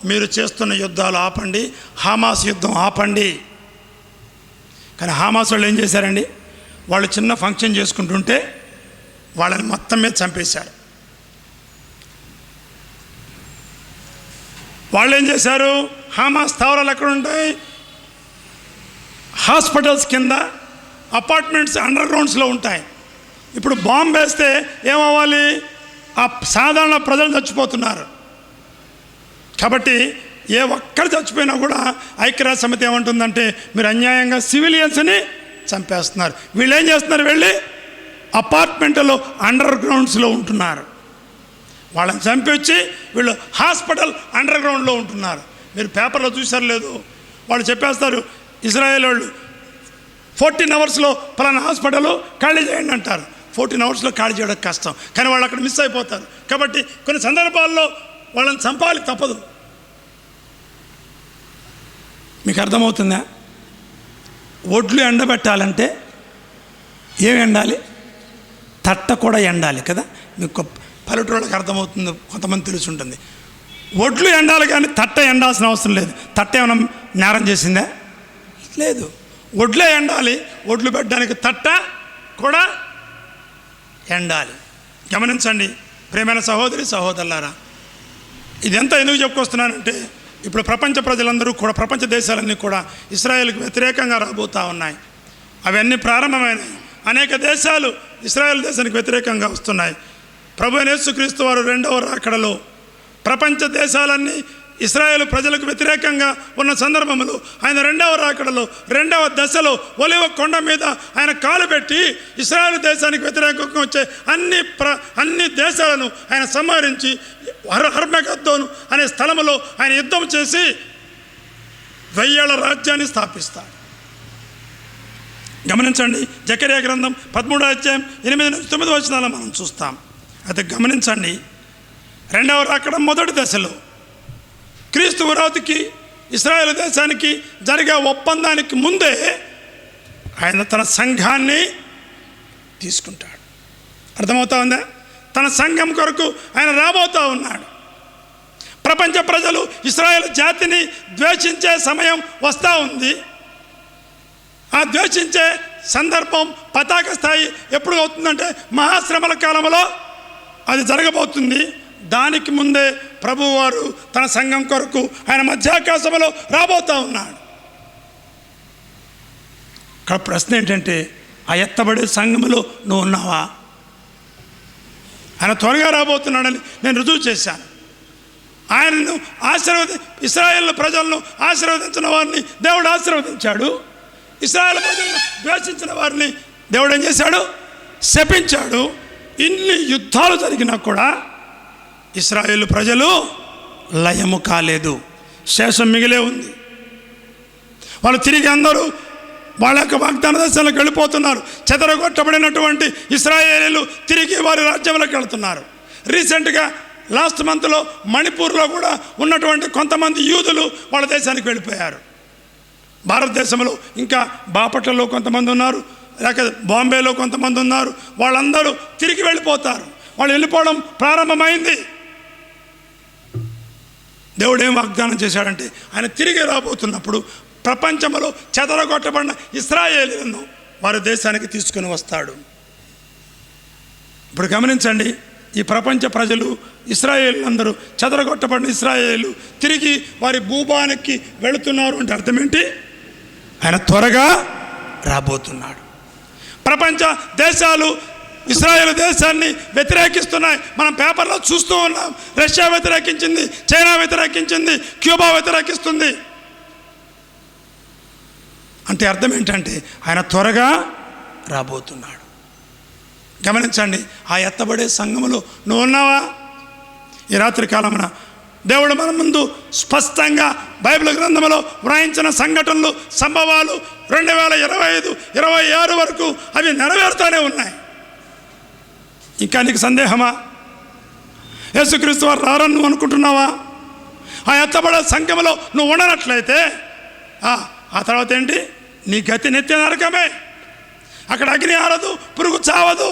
మీరు చేస్తున్న యుద్ధాలు ఆపండి, హమాస్ యుద్ధం ఆపండి. కానీ హమాస్ వాళ్ళు ఏం చేశారండి? వాళ్ళు చిన్న ఫంక్షన్ చేసుకుంటుంటే వాళ్ళని మొత్తం మీద చంపేశారు. వాళ్ళు ఏం చేశారు? హమాస్ స్థావరాలు ఎక్కడ ఉంటాయి? హాస్పిటల్స్ కింద, అపార్ట్మెంట్స్ అండర్ గ్రౌండ్స్లో ఉంటాయి. ఇప్పుడు బాంబు వేస్తే ఏమవ్వాలి? ఆ సాధారణ ప్రజలు చచ్చిపోతున్నారు. కాబట్టి ఏ ఒక్కరు చచ్చిపోయినా కూడా ఐక్యరాజ్య సమితి ఏమంటుందంటే మీరు అన్యాయంగా సివిలియన్స్ని చంపేస్తున్నారు. వీళ్ళు ఏం చేస్తున్నారు? వెళ్ళి అపార్ట్మెంట్లో అండర్ గ్రౌండ్స్లో ఉంటున్నారు. వాళ్ళని చంపొచ్చి వీళ్ళు హాస్పిటల్ అండర్ గ్రౌండ్లో ఉంటున్నారు. మీరు పేపర్లో చూసారు లేదు? వాళ్ళు చెప్పేస్తారు ఇజ్రాయేల్ వాళ్ళు 14 అవర్స్లో పలానా హాస్పిటల్ ఖాళీ చేయండి అంటారు. 14 అవర్స్లో ఖాళీ చేయడం కష్టం, కానీ వాళ్ళు అక్కడ మిస్ అయిపోతారు. కాబట్టి కొన్ని సందర్భాల్లో వాళ్ళని చంపాలి, తప్పదు. మీకు అర్థమవుతుందా? ఒడ్లు ఎండబెట్టాలంటే ఏమి ఎండాలి? తట్ట కూడా ఎండాలి కదా. మీకు పల్లెటూళ్ళకి అర్థమవుతుంది, కొంతమంది తెలిసి ఉంటుంది. ఒడ్లు ఎండాలి కానీ తట్ట ఎండాల్సిన అవసరం లేదు. తట్ట ఏమైనా నేరం చేసిందా? లేదు. ఒడ్లే ఎండాలి. ఒడ్లు పెట్టడానికి తట్ట కూడా ఎండాలి. గమనించండి ప్రియమైన సహోదరి సహోదరులారా, ఇదంతా ఎందుకు చెప్పుకొస్తున్నానంటే ఇప్పుడు ప్రపంచ ప్రజలందరూ కూడా, ప్రపంచ దేశాలన్నీ కూడా ఇశ్రాయేలుకు వ్యతిరేకంగా రాబోతూ ఉన్నాయి. అవన్నీ ప్రారంభమైనాయి. అనేక దేశాలు ఇశ్రాయేల్ దేశానికి వ్యతిరేకంగా వస్తున్నాయి. ప్రభువైన యేసుక్రీస్తు వారు రెండవ రాకడలో ప్రపంచ దేశాలన్నీ ఇశ్రాయేలు ప్రజలకు వ్యతిరేకంగా ఉన్న సందర్భంలో ఆయన రెండవ రాకడలో రెండవ దశలో ఒలివ కొండ మీద ఆయన కాలు పెట్టి ఇశ్రాయేలు దేశానికి వ్యతిరేకంగా వచ్చే అన్ని దేశాలను ఆయన సంహరించి హర్మగద్దోను అనే స్థలములో ఆయన యుద్ధం చేసి 1000 ఏళ్ల రాజ్యాన్ని స్థాపిస్తాడు. గమనించండి, జకర్యా గ్రంథం 13వ అధ్యాయం 8-9 వచనాలు మనం చూస్తాం. అయితే గమనించండి, రెండవ రాకడ మొదటి దశలో క్రీస్తు విరోధికి ఇశ్రాయేలు దేశానికి జరిగే ఒప్పందానికి ముందే ఆయన తన సంఘాన్ని తీసుకుంటాడు. అర్థమవుతా ఉందా? తన సంఘం కొరకు ఆయన రాబోతూ ఉన్నాడు. ప్రపంచ ప్రజలు ఇశ్రాయేలు జాతిని ద్వేషించే సమయం వస్తూ ఉంది. ఆ ద్వేషించే సందర్భం పతాక స్థాయి ఎప్పుడు అవుతుందంటే మహాశ్రమల కాలంలో అది జరగబోతుంది. దానికి ముందే ప్రభువారు తన సంఘం కొరకు ఆయన మధ్యాకాశంలో రాబోతూ ఉన్నాడు. ఇక్కడ ప్రశ్న ఏంటంటే, ఆ ఎత్తబడే సంఘములో నువ్వు ఉన్నావా? ఆయన త్వరగా రాబోతున్నాడని నేను రుజువు చేశాను. ఆయనను ఇశ్రాయేల్ ప్రజలను ఆశీర్వదించిన వారిని దేవుడు ఆశీర్వదించాడు. ఇశ్రాయేల్ ప్రజలను ద్వేషించిన వారిని దేవుడు ఏం చేశాడు? శపించాడు. ఇన్ని యుద్ధాలు జరిగినా కూడా ఇశ్రాయేలు ప్రజలు లయము కాలేదు, శేషం మిగిలే ఉంది. వాళ్ళు తిరిగి అందరూ వాళ్ళ యొక్క వాగ్దాన దేశాలకు వెళ్ళిపోతున్నారు. చెదరగొట్టబడినటువంటి ఇశ్రాయేలీలు తిరిగి వారి రాజ్యంలోకి వెళ్తున్నారు. రీసెంట్గా లాస్ట్ మంత్లో మణిపూర్లో కూడా ఉన్నటువంటి కొంతమంది యూదులు వాళ్ళ దేశానికి వెళ్ళిపోయారు. భారతదేశంలో ఇంకా బాపట్లలో కొంతమంది ఉన్నారు, లేక బాంబేలో కొంతమంది ఉన్నారు. వాళ్ళందరూ తిరిగి వెళ్ళిపోతారు. వాళ్ళు వెళ్ళిపోవడం ప్రారంభమైంది. దేవుడు ఏం వాగ్దానం చేశాడంటే, ఆయన తిరిగి రాబోతున్నప్పుడు ప్రపంచంలో చెదరగొట్టబడిన ఇశ్రాయేలీలను వారి దేశానికి తీసుకుని వస్తాడు. ఇప్పుడు గమనించండి, ఈ ప్రపంచ ప్రజలు ఇశ్రాయేలీలందరూ చెదరగొట్టబడిన ఇశ్రాయేలు తిరిగి వారి భూభానికి వెళుతున్నారు అంటే అర్థం ఏంటి? ఆయన త్వరగా రాబోతున్నాడు. ప్రపంచ దేశాలు ఇశ్రాయేల్ దేశాన్ని వ్యతిరేకిస్తున్నాయి. మనం పేపర్లో చూస్తూ ఉన్నాం. రష్యా వ్యతిరేకించింది, చైనా వ్యతిరేకించింది, క్యూబా వ్యతిరేకిస్తుంది. అంటే అర్థం ఏంటంటే ఆయన త్వరగా రాబోతున్నాడు. గమనించండి, ఆ ఎత్తబడే సంఘములో నువ్వు ఉన్నావా? ఈ రాత్రి కాలమున దేవుడు మన ముందు స్పష్టంగా బైబిల్ గ్రంథంలో వ్రాయించిన సంఘటనలు, సంభవాలు 2025, 26 వరకు అవి నెరవేరుతూనే ఉన్నాయి. ఇంకా నీకు సందేహమా? యేసుక్రీస్తు వారు రారని నువ్వు అనుకుంటున్నావా? ఆ ఎత్తబడే సంఘములో నువ్వు ఉండనట్లయితే ఆ తర్వాత ఏంటి? నీ గతి నిత్య నరకమే. అక్కడ అగ్ని ఆరదు, పురుగు చావదు.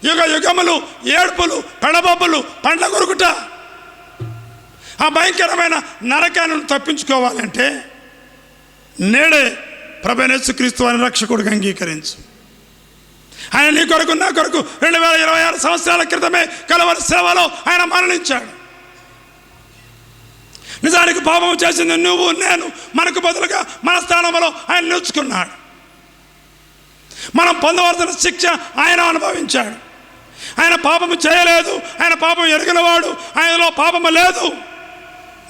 యుగ యుగములు ఏడ్పులు, పెడబొబ్బులు, పండ్ల కొరుకుట. ఆ భయంకరమైన నరకాన్ని తప్పించుకోవాలంటే నేడే ప్రభువైన యేసుక్రీస్తు అని రక్షకుడిగా అంగీకరించు. ఆయన నీ కొరకు నా కొరకు 2026 సంవత్సరాల క్రితమే కలవరి సేవలో ఆయన మరణించాడు. నిజానికి పాపం చేసింది నువ్వు నేను, మనకు బదులుగా మన స్థానంలో ఆయన నిలుచుకున్నాడు. మనం పొందవలసిన శిక్ష ఆయన అనుభవించాడు. ఆయన పాపము చేయలేదు, ఆయన పాపం ఎరిగినవాడు, ఆయనలో పాపము లేదు.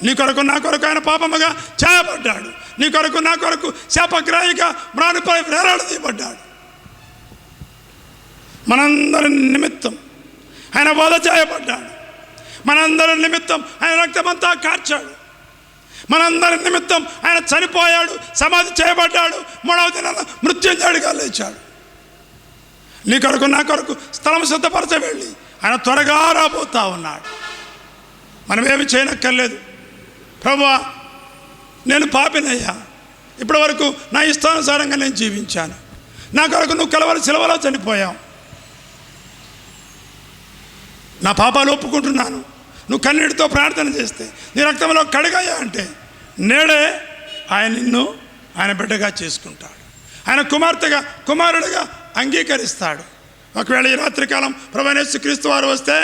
నీ కొరకు నా కొరకు ఆయన పాపముగా చేయబడ్డాడు. నీ కొరకు నా కొరకు శాపగ్రాహిగా మ్రానిపై వేలాడదీయబడ్డాడు. మనందరి నిమిత్తం ఆయన బోధ చేయబడ్డాడు. మనందరి నిమిత్తం ఆయన రక్తమంతా కార్చాడు. మనందరి నిమిత్తం ఆయన చనిపోయాడు, సమాధి చేయబడ్డాడు, 3వ దినాన మృత్యుంజయుడిగా లేచాడు. నీ కొరకు నా కొరకు స్థలం సిద్ధపరచ వెళ్ళి ఆయన త్వరగా రాబోతా ఉన్నాడు. మనమేమి చేయనక్కర్లేదు. ప్రభువా, నేను పాపినయ్యా, ఇప్పటి వరకు నా ఇష్టానుసారంగా నేను జీవించాను. నా కొరకు నువ్వు కలవరి సిలువలో చనిపోయావు. నా పాపాలు ఒప్పుకుంటున్నాను. నువ్వు కన్నీటితో ప్రార్థన చేస్తే నీ రక్తంలో కడిగాయా అంటే నేడే ఆయన నిన్ను ఆయన బిడ్డగా చేసుకుంటాడు. ఆయన కుమార్తెగా, కుమారుడిగా అంగీకరిస్తాడు. ఒకవేళ ఈ రాత్రికాలం ప్రభువైన యేసుక్రీస్తు వారు వస్తే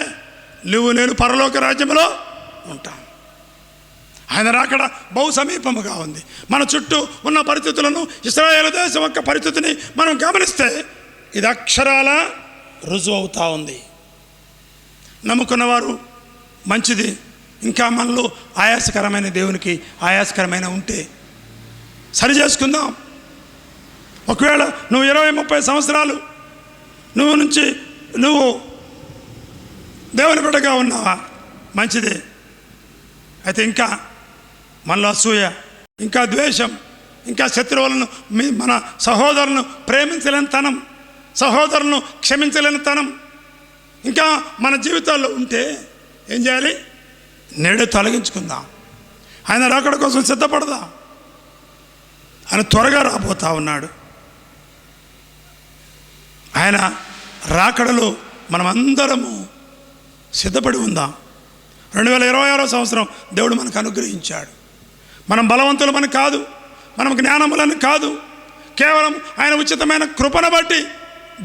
నువ్వు నేను పరలోక రాజ్యంలో ఉంటాం. ఆయన రాకడ బహు సమీపముగా ఉంది. మన చుట్టూ ఉన్న పరిస్థితులను, ఇశ్రాయేలు దేశం యొక్క పరిస్థితిని మనం గమనిస్తే ఇది అక్షరాల రుజువు అవుతూ ఉంది. నమ్ముకున్నవారు మంచిది. ఇంకా మనలో ఆయాసకరమైన దేవునికి ఆయాసకరమైన ఉంటే సరి చేసుకుందాం. ఒకవేళ నువ్వు 20-30 సంవత్సరాలు నువ్వు దేవుని బిడ్డగా ఉన్నావా, మంచిదే. అయితే ఇంకా మనలో అసూయ, ఇంకా ద్వేషం, ఇంకా శత్రువులను, మన సహోదరులను ప్రేమించలేని తనం, సహోదరులను క్షమించలేని తనం ఇంకా మన జీవితాల్లో ఉంటే ఏం చేయాలి? నేడే తొలగించుకుందాం. ఆయన రాకడ కోసం సిద్ధపడదాం. ఆయన త్వరగా రాబోతా ఉన్నాడు. ఆయన రాకడలో మనమందరము సిద్ధపడి ఉందాం. 2026వ సంవత్సరం దేవుడు మనకు అనుగ్రహించాడు. మనం బలవంతులమని కాదు, మనం జ్ఞానములని కాదు, కేవలం ఆయన ఉచితమైన కృపను బట్టి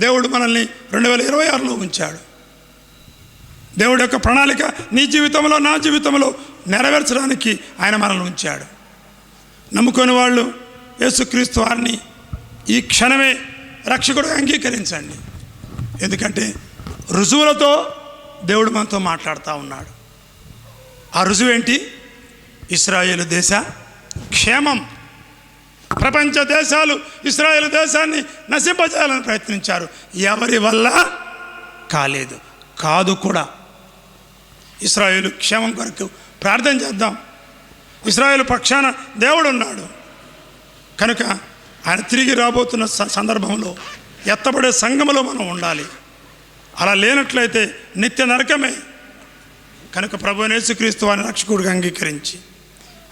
దేవుడు మనల్ని 2026లో ఉంచాడు. దేవుడి యొక్క ప్రణాళిక నీ జీవితంలో, నా జీవితంలో నెరవేర్చడానికి ఆయన మనల్ని ఉంచాడు. నమ్ముకొని వాళ్ళు యేసుక్రీస్తు వారిని ఈ క్షణమే రక్షకుడు అంగీకరించండి. ఎందుకంటే రుజువులతో దేవుడు మనతో మాట్లాడుతూ ఉన్నాడు. ఆ రుజువు ఏంటి? ఇశ్రాయేలు దేశ క్షేమం. ప్రపంచ దేశాలు ఇశ్రాయేలు దేశాన్ని నశింపజేయాలని ప్రయత్నించారు. ఎవరి వల్ల కాలేదు, కాదు కూడా. ఇశ్రాయేలు క్షేమం కొరకు ప్రార్థన చేద్దాం. ఇశ్రాయేలు పక్షాన దేవుడు ఉన్నాడు కనుక ఆయన తిరిగి రాబోతున్న సందర్భంలో ఎత్తబడే సంఘములో మనం ఉండాలి. అలా లేనట్లయితే నిత్య నరకమే. కనుక ప్రభువైన యేసుక్రీస్తు వారిని రక్షకుడిగా అంగీకరించి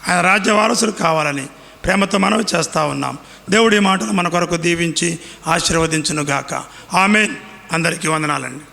ఆయన రాజ్య వారసులు కావాలని ప్రేమతో మనవి చేస్తూ ఉన్నాం. దేవుడి మాటలు మన కొరకు దీవించి ఆశీర్వదించునుగాక. ఆమేన్. అందరికీ వందనాలండి.